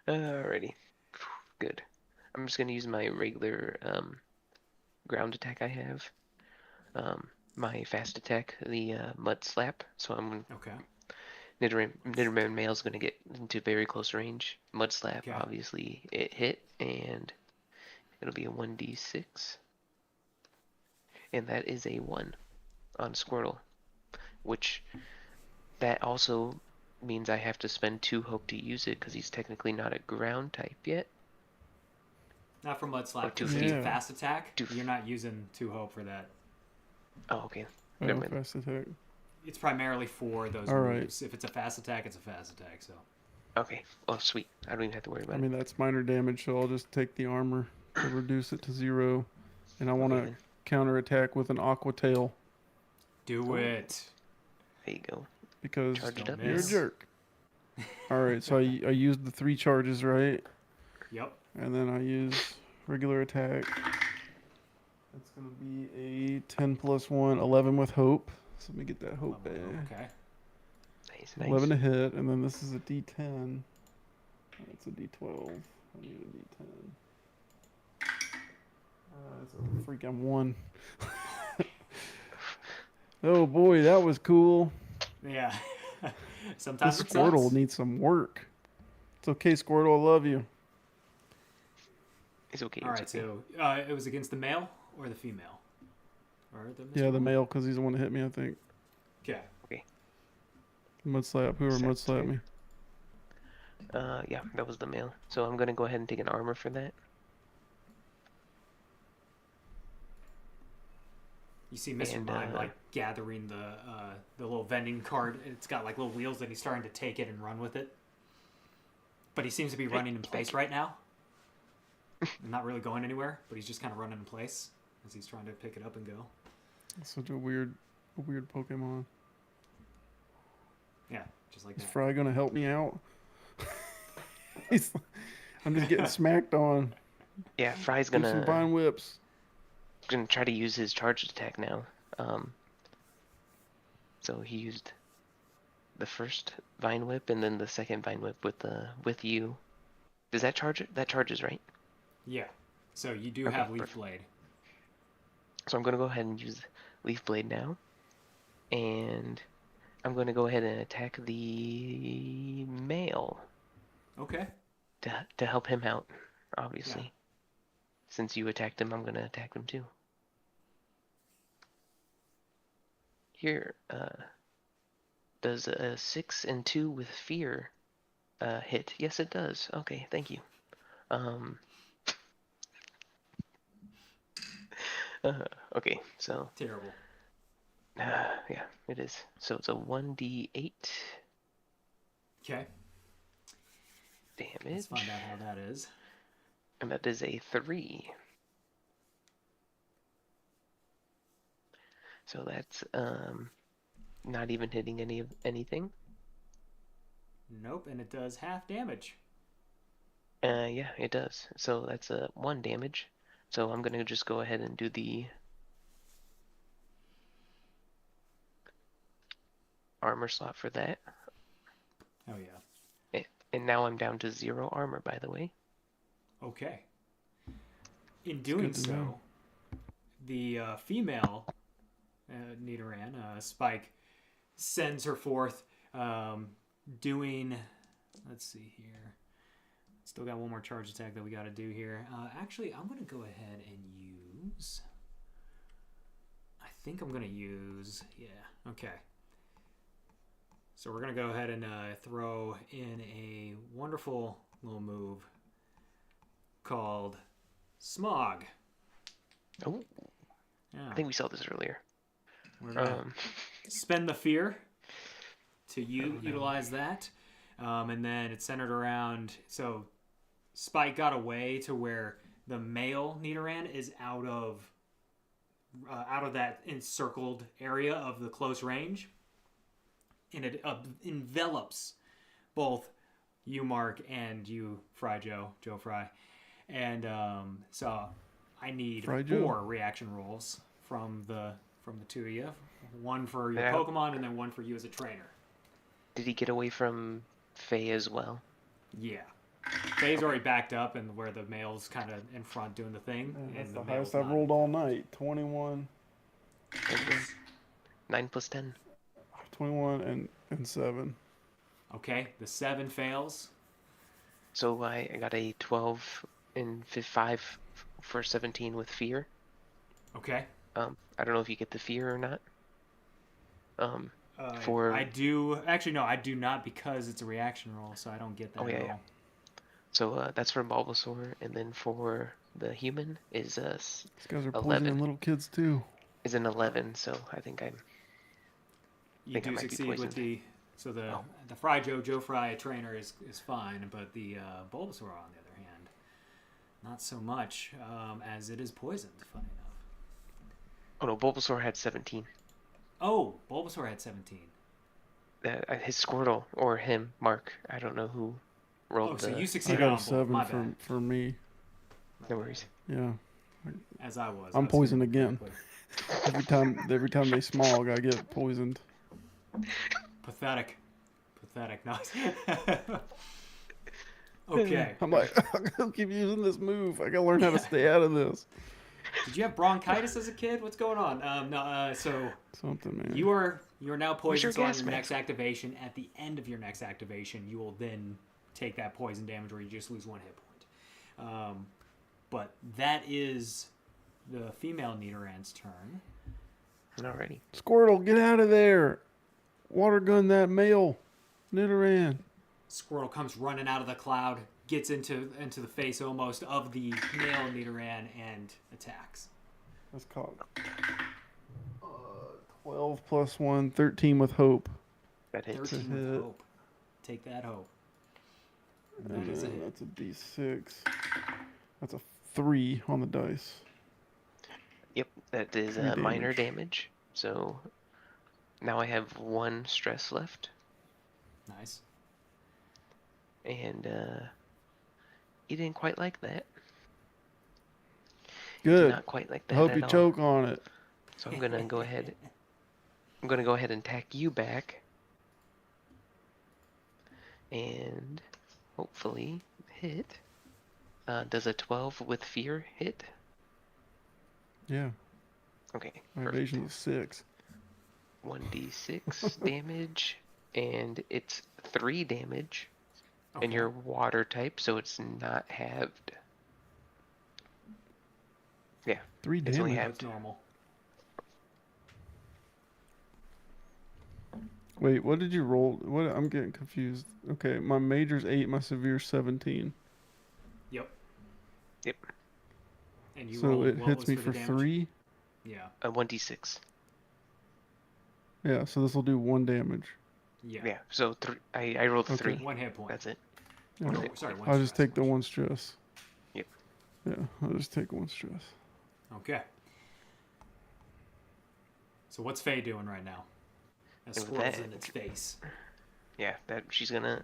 Alrighty. Good. I'm just gonna use my regular ground attack I have. My fast attack, the mud slap. So I'm
Okay.
Nidoran male's gonna get into very close range. Mud slap,
Okay.
obviously it hit, and it'll be a 1d6. And that is a 1 on Squirtle, which that also means I have to spend 2 hope to use it because he's technically not a ground type yet.
Not for Mud Slap.
2
It's
feet.
a fast attack.
Two-
You're not using 2 hope for that.
Oh, okay.
Oh,
Never mind.
fast attack.
It's primarily for those
All right.
moves. If it's a fast attack, it's a fast attack. So
Okay. Oh, sweet. I don't even have to worry about
I mean, that's minor damage, so I'll just take the armor to reduce it to 0. And I want
Okay,
to
then.
counterattack with an Aqua Tail
do
Cool.
it.
There you go.
because
Charge it
Don't
up.
you're a
miss.
jerk. All right, so I used the 3 charges, right?
Yep.
And then I use regular attack. It's going to be a 10 + 1, 11 with hope. So let me get that hope back.
Okay.
Nice, nice.
11 to hit, and then this is a D10. That's a D12. I need a D10. It's a freaking 1. Oh boy, that was cool.
Yeah.
This
Sometimes it
Squirtle
sucks.
needs some work. It's okay, Squirtle, I love you.
It's okay.
All right.
It's okay.
So it was against the male or the female, or the
Yeah, the male, because he's the one that hit me, I think.
Okay.
Mud slap, whoever mud slapped me.
Yeah, that was the male. So I'm gonna go ahead and take an armor for that.
You see Mr.
And,
Mime like gathering the little vending cart. It's got like little wheels that he's starting to take it and run with it. But he seems to be running in place right now. Not really going anywhere, but he's just kind of running in place as he's trying to pick it up and go.
Such a weird Pokemon.
Yeah, just like
Is
that.
Frey gonna help me out? I'm just getting smacked on.
Yeah, Frey's
Do some
gonna
vine whips.
try to use his charged attack now. So he used the first Vine Whip and then the second Vine Whip with you. Does that charge it? That charges, right?
Yeah. So you do
Okay,
have Leaf
perfect.
Blade.
So I'm gonna go ahead and use Leaf Blade now, and I'm gonna go ahead and attack the male
Okay.
to help him out. Obviously, since you attacked him, I'm gonna attack him too. Here, does a 6 and 2 with fear hit? Yes, it does. Okay, thank you. Um, okay, so
Terrible.
yeah, it is. So it's a 1d8
Okay. Let's
damage,
find out how that is.
and that is a 3. So that's not even hitting anything.
Nope, and it does half damage.
Yeah, it does. So that's a 1 damage. So I'm gonna just go ahead and do the armor slot for that.
Oh yeah.
And now I'm down to 0 armor, by the way.
Okay. In doing
good to
so,
know.
the female Nidoran, Spike, sends her forth, doing. Let's see here. Still got one more charge attack that we got to do here. Actually, I'm going to go ahead and use. I think I'm going to use. Yeah. Okay. So we're going to go ahead and throw in a wonderful little move called Smog.
Oh,
Yeah.
I think we saw this earlier.
We're going to spend the fear to utilize that. And then it's centered around. So Spike got away to where the male Nidoran is out of that encircled area of the close range. And it envelops both you, Mark, and you, Joe Fry. And so I need
Fry
4
Joe.
reaction rolls from the two of you. One for your
Yeah.
Pokemon, and then one for you as a trainer.
Did he get away from Frey as well?
Yeah. Faye's already backed up, and where the male's kind of in front doing the thing.
That's
and
the
the
highest
male's
I've
not.
rolled all night. 21,
Okay. 9 plus 10.
21 and 7.
Okay, the 7 fails.
So I got a 12 and 5 for 17 with fear.
Okay.
I don't know if you get the fear or not.
I do. Actually, no, I do not because it's a reaction roll, so I don't get that
Oh, yeah,
roll.
yeah. So that's for Bulbasaur, and then for the human is
These guys are
11.
poisoning little kids too.
Is an 11. So I think
You
think I
do
might be
succeed with
poisoned.
the Fry Joe Fry trainer is fine, but the Bulbasaur on the other hand, not so much, as it is poisoned. Funny enough.
Oh no, Bulbasaur had 17.
Oh, Bulbasaur had 17.
His Squirtle or him, Mark. I don't know who rolled
Oh, so you
I
succeeded
got
on
a
both.
7
My bad.
for me.
No worries.
Yeah.
As I was.
I'm
I was
poisoned
hearing
again.
correctly.
Every time they smog, I get poisoned.
Pathetic. Nice. Okay.
I'm like, I keep using this move. I gotta learn how to stay out of this.
Did you have bronchitis as a kid? What's going on? No. So
Something, man.
you are now
Where's
poisoned.
your
So on
gas
your
mask?
next activation, at the end of your next activation, you will then take that poison damage, where you just lose 1 hit point. But that is the female Nidoran's turn.
Alrighty.
Squirtle, get out of there! Water gun that male Nidoran.
Squirtle comes running out of the cloud, gets into the face almost of the male Nidoran, and attacks.
That's called 12 plus 1, 13 with hope.
That hits.
13
hit.
with hope. Take that hope. That
And
is a
then
hit.
that's a d6. That's a 3 on the dice.
Yep, that is
3
minor
damage.
damage. So now I have 1 stress left,
Nice.
and he didn't quite like that.
Good.
Not quite like
I
that
hope
at
you
all.
choke on it.
So I'm gonna go ahead. I'm gonna go ahead and attack you back. and hopefully hit. Does a 12 with fear hit?
Yeah.
Okay,
My
perfect.
evasion is 6.
1d6 damage, and it's 3 damage.
Okay.
And you're water type, so it's not halved. Yeah,
3
it's only
damage.
halved.
That's normal.
Wait, what did you roll? What? I'm getting confused. Okay, my major's 8, my severe's 17.
Yep.
Yep.
And you
So
rolled
it
what
hits
was
me
for
for
the damage?
3.
Yeah.
1d6.
Yeah, so this will do 1 damage.
Yeah.
Yeah, so I rolled
Okay.
3.
1 hit point.
That's it.
Yeah.
One
No,
hit
sorry,
point.
1
I'll
stress.
just take the 1 stress.
Yep.
Yeah, I'll just take 1 stress.
Okay. So what's Faye doing right now? That
And with
squirrel's
that-
in its face.
Yeah, that she's gonna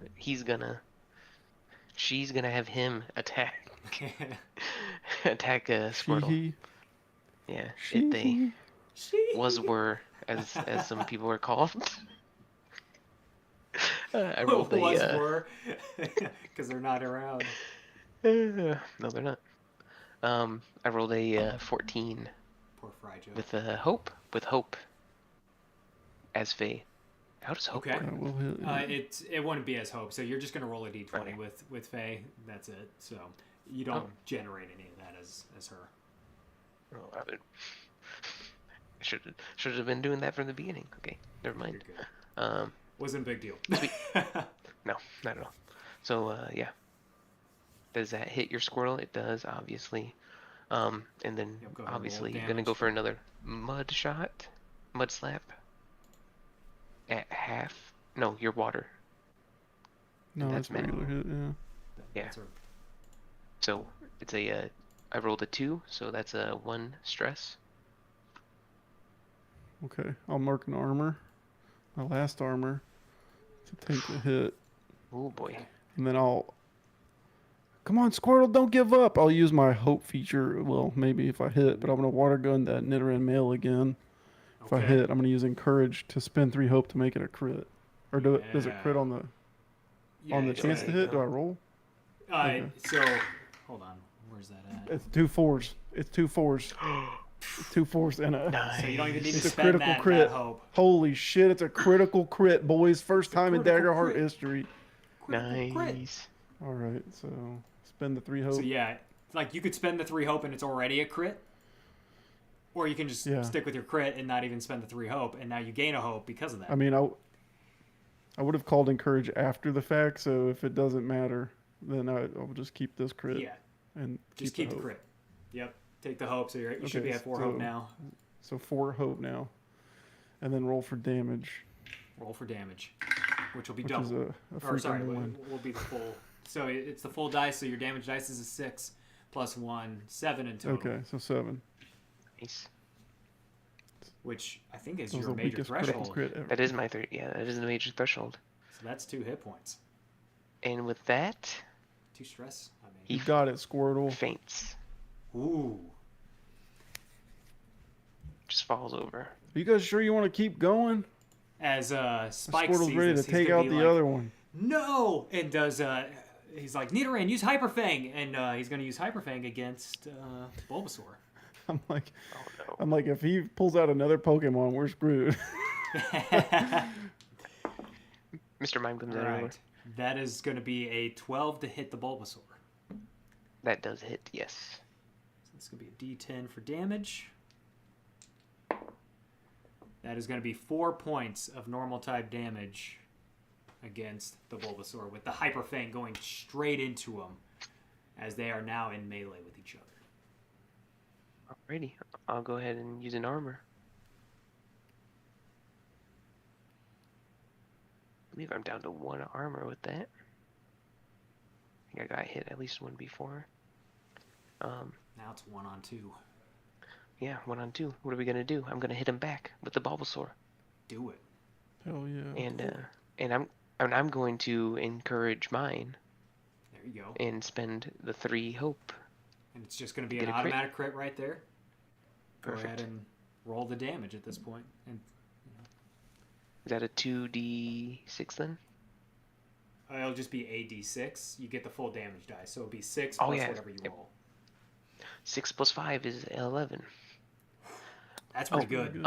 have him attack attack Squirtle.
She-he.
Yeah,
She-he.
were as some people were called. I rolled a
were because they're not around.
no, they're not. I rolled a 14
Poor Fry Joe.
with hope as Faye. How does hope
Okay.
work?
Will hit.
It wouldn't be as hope, so you're just gonna roll a d20
Okay.
with Faye. That's it. So you don't generate any of that as her.
Oh, I should have been doing that from the beginning. Okay, never
You're
mind.
good. Wasn't a big deal.
No, not at all. So yeah, does that hit your Squirtle? It does, obviously. And then
Yep, go ahead and roll
obviously you're gonna
damage.
go for another mud slap at half. No, your water.
No,
that's
that's regular hit, yeah.
Yeah.
That's her.
So it's a I rolled a 2, so that's a 1 stress.
Okay, I'll mark an armor. My last armor to take the hit.
Oh boy.
Okay.
And then I'll... Come on, Squirtle, don't give up! I'll use my hope feature. Well, maybe if I hit, but I'm going to water gun that Nidoran male again. If I
Okay.
hit, I'm going to use encourage to spend 3 hope to make it a crit. Or does it crit
Yeah.
on the
Yeah,
chance to hit? Do I roll? Okay.
So hold on. Where's that at?
It's 2 4s. It's 2 4s. 2 4s and a...
Nice.
So you don't even need to
It's a
spend
critical
that
crit.
hope.
Holy shit, it's a critical crit, boys. First time in
critical
Daggerheart
crit.
history.
Critical crit.
Nice.
Alright, so spend the 3 hope.
So yeah, like you could spend the 3 hope and it's already a crit. Or you can just stick with your crit and not even spend the 3 hope, and now you gain a hope because of that.
I mean, I would have called encourage after the fact, so if it doesn't matter, then I'll just keep this crit.
Yeah,
And
just keep the
hope.
crit. Yep, take the hope, so you should be at 4
so-
hope now.
So 4 hope now. And then roll for damage,
Roll for damage, which will be
which
double.
is a
Or
freaking
sorry,
1.
will be the full. So it's the full dice, so your damage dice is a 6 plus 1, 7 in total.
Okay, so 7.
Nice.
Which I think is
That was
your
the
major
weakest critical
threshold.
crit ever.
That is my that is the major threshold.
So that's 2 hit points.
And with that,
2 stress. I mean,
You got it, Squirtle.
faints.
ooh.
Just falls over.
Are you guys sure you want to keep going?
As Spike
Squirtle's
sees
ready
this,
to
he's
take
gonna
out
be
the
like,
other one.
No! And does he's like, Nidoran, use Hyper Fang, and he's gonna use Hyper Fang against Bulbasaur.
I'm like,
Oh
I'm like, if he pulls out another Pokemon, we're screwed.
Mr. Mime comes out of nowhere.
Alright. That is gonna be a 12 to hit the Bulbasaur.
That does hit, yes.
So it's gonna be a D10 for damage. That is gonna be 4 points of normal type damage against the Bulbasaur, with the Hyper Fang going straight into him, as they are now in melee with each other.
Alrighty, I'll go ahead and use an armor. I believe I'm down to 1 armor with that. I think I got hit at least 1 before.
Now it's 1 on 2.
Yeah, 1 on 2. What are we gonna do? I'm gonna hit him back with the Bulbasaur,
Do it.
Hell yeah.
and I'm going to encourage mine
There you go.
and spend the 3 hope.
And it's just going to be
Get
an
a crit.
automatic crit right there. Go ahead
Perfect.
and roll the damage at this point. And
Is that a 2d6 then?
It'll just be a d6. You get the full damage dice, so it'll be 6
Oh,
plus
yeah.
whatever you roll.
6 plus 5 is 11.
That's pretty good.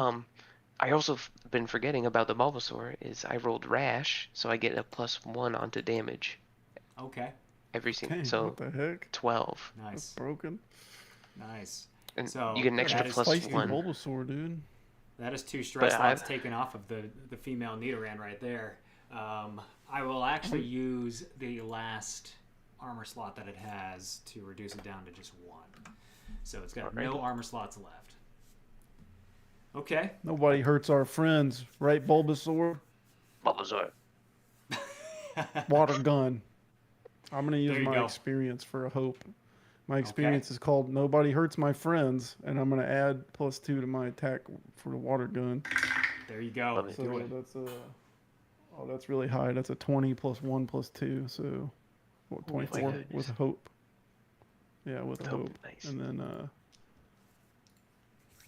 I also been forgetting about the Bulbasaur is I rolled Rash, so I get a +1 onto damage.
Okay.
Every single,
Dang,
so
what the heck?
12.
That's
Nice.
broken.
Nice.
And
So
you get an extra
that is
plus
Feisty
1.
Bulbasaur, dude.
That is 2 stress
But
slots taken off of the female Nidoran right there. I will actually use the last armor slot that it has to reduce it down to just 1. So it's got no armor slots left. Okay.
Nobody hurts our friends, right, Bulbasaur?
Bulbasaur.
Water gun. I'm going to
There
use
you
my
go.
experience for a hope. My experience is called Nobody Hurts My Friends, and I'm going to add +2 to my attack for the water gun.
There you go.
Love it.
So
Do it.
that's that's really high. That's a 20 + 1 + 2, so what, 24 with hope. Yeah, with hope.
Nice.
And then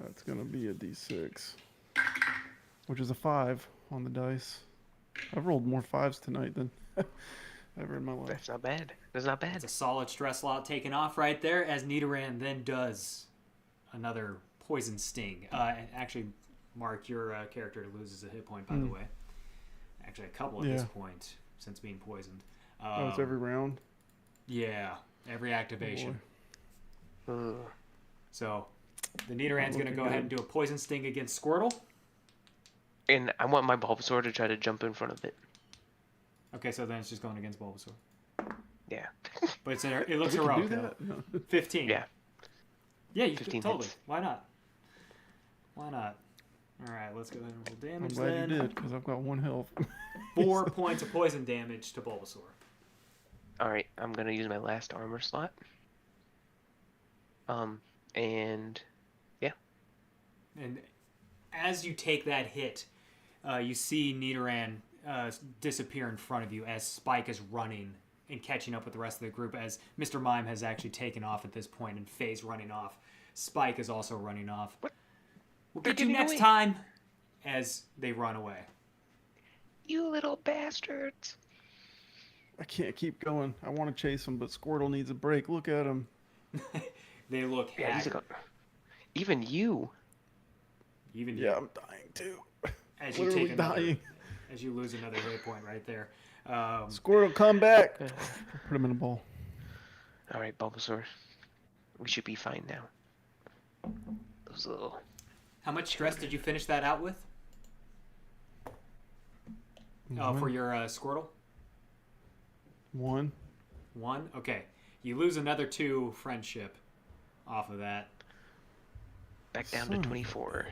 that's going to be a d6, which is a 5 on the dice. I've rolled more 5s tonight than ever in my life.
That's not bad. That's not bad.
It's a solid stress slot taken off right there as Nidoran then does another poison sting. And actually, Mark, your character loses a hit point, by the way. Actually, a couple at this point since being poisoned.
It's every round?
Yeah, every activation.
Ugh.
So the Nidoran's going to go ahead and do a poison sting against Squirtle.
And I want my Bulbasaur to try to jump in front of it.
Okay, so then it's just going against Bulbasaur.
Yeah.
But it looks
We can
heroic,
do
though.
that? No.
15.
Yeah.
Yeah, you
15
totally.
hits.
Why not? Why not? All right, let's go ahead and roll
I'm
damage
glad
then.
you did, because I've got 1 health.
4 points of poison damage to Bulbasaur.
Alright, I'm going to use my last armor slot. And yeah.
And as you take that hit, you see Nidoran disappear in front of you as Spike is running and catching up with the rest of the group, as Mr. Mime has actually taken off at this point and Faye's running off. Spike is also running off.
What?
We'll
They're
get you
getting
next
away.
time as they run away.
You little bastards.
I can't keep going. I want to chase him, but Squirtle needs a break. Look at him.
They look
Yeah, he's
haggard.
even you.
Even
Yeah, I'm dying too.
as you
Literally
take another,
dying.
as you lose another hit point right there.
Squirtle, come back. Put him in a ball.
Alright, Bulbasaur. We should be fine now. Those little...
How much stress did you finish that out with? For your Squirtle?
1.
1? Okay. You lose another 2 friendship off of that.
Back down
Son of
to
a
24.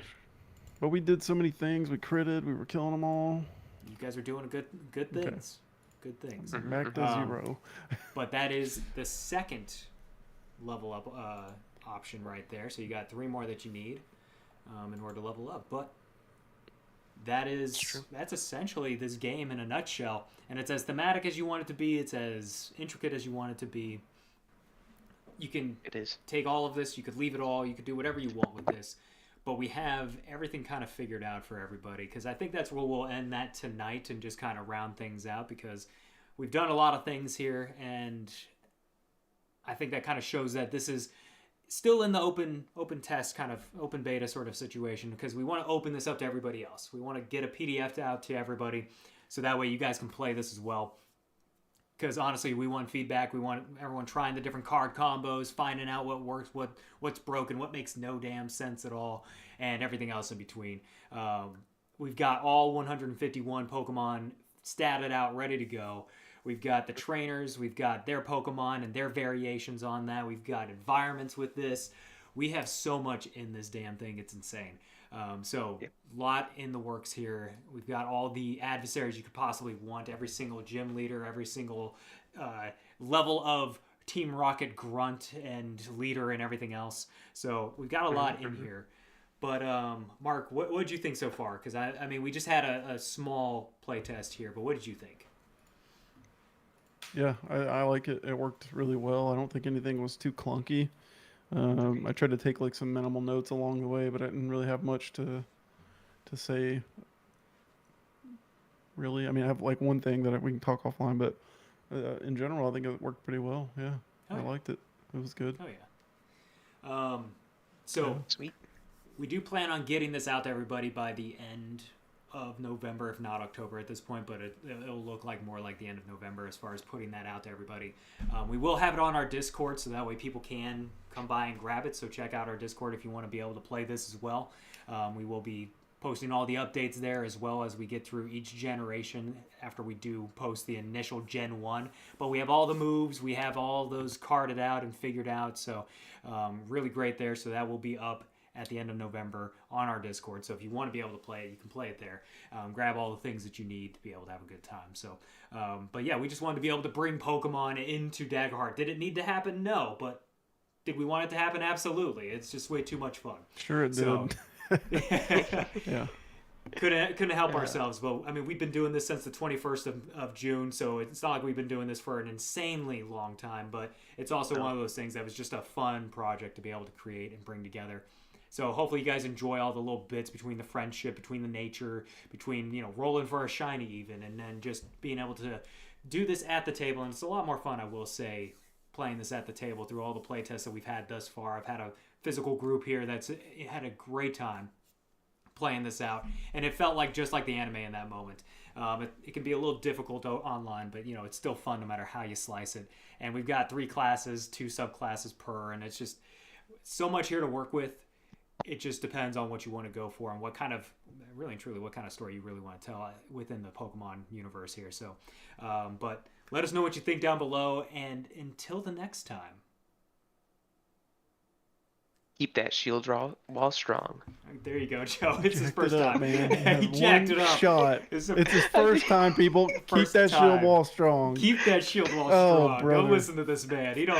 But we did so many things. We critted. We were killing them all.
You guys are doing good things. Good things.
Back to 0.
But that is the second level up option right there. So you got 3 more that you need in order to level up. But that's essentially this game in a nutshell. And it's as thematic as you want it to be. It's as intricate as you want it to be. You can take all of this. You could leave it all. You could do whatever you want with this. But we have everything kind of figured out for everybody, because I think that's where we'll end that tonight and just kind of round things out, because we've done a lot of things here, and I think that kind of shows that this is still in the open test, kind of open beta sort of situation, because we want to open this up to everybody else. We want to get a PDF out to everybody, so that way you guys can play this as well. Because honestly, we want feedback. We want everyone trying the different card combos, finding out what works, what's broken, what makes no damn sense at all, and everything else in between. We've got all 151 Pokemon statted out, ready to go. We've got the trainers. We've got their Pokemon and their variations on that. We've got environments with this. We have so much in this damn thing. It's insane. So a lot in the works here. We've got all the adversaries you could possibly want, every single gym leader, every single level of Team Rocket grunt and leader and everything else. So we've got a lot in here. But Mark, what did you think so far? Because I mean, we just had a small play test here, but what did you think?
Yeah, I like it. It worked really well. I don't think anything was too clunky. I tried to take like some minimal notes along the way, but I didn't really have much to say really. I mean, I have like one thing that we can talk offline, but in general, I think it worked pretty well. Yeah, I liked it. It was good.
Oh yeah. So
Sweet.
we do plan on getting this out to everybody by the end of November, if not October at this point, but it'll look like more like the end of November as far as putting that out to everybody. We will have it on our Discord, so that way people can come by and grab it. So check out our Discord if you want to be able to play this as well. We will be posting all the updates there as well as we get through each generation after we do post the initial Gen 1. But we have all the moves, we have all those carded out and figured out, so really great there. So that will be up at the end of November on our Discord. So if you want to be able to play it, you can play it there. Grab all the things that you need to be able to have a good time. So, but yeah, we just wanted to be able to bring Pokemon into Daggerheart. Did it need to happen? No, but did we want it to happen? Absolutely. It's just way too much fun.
Sure it did. Yeah.
Couldn't help ourselves, but I mean, we've been doing this since the 21st of June, so it's not like we've been doing this for an insanely long time, but it's also one of those things that was just a fun project to be able to create and bring together. So hopefully you guys enjoy all the little bits between the friendship, between the nature, between, you know, rolling for a shiny even, and then just being able to do this at the table. And it's a lot more fun, I will say, playing this at the table through all the playtests that we've had thus far. I've had a physical group here that's had a great time playing this out, and it felt like just like the anime in that moment. It can be a little difficult online, but you know, it's still fun no matter how you slice it. And we've got 3 classes, 2 subclasses per, and it's just so much here to work with. It just depends on what you want to go for and what kind of, really and truly, what kind of story you really want to tell within the Pokemon universe here. So, but let us know what you think down below, and until the next time,
Keep that shield wall strong.
there you go, Joe. It's his first
Up,
time.
man.
He jacked it up.
Shot. It's his first time, people. Keep that shield wall strong.
Keep that shield wall
Oh,
strong.
brother.
Don't listen to this man. He don't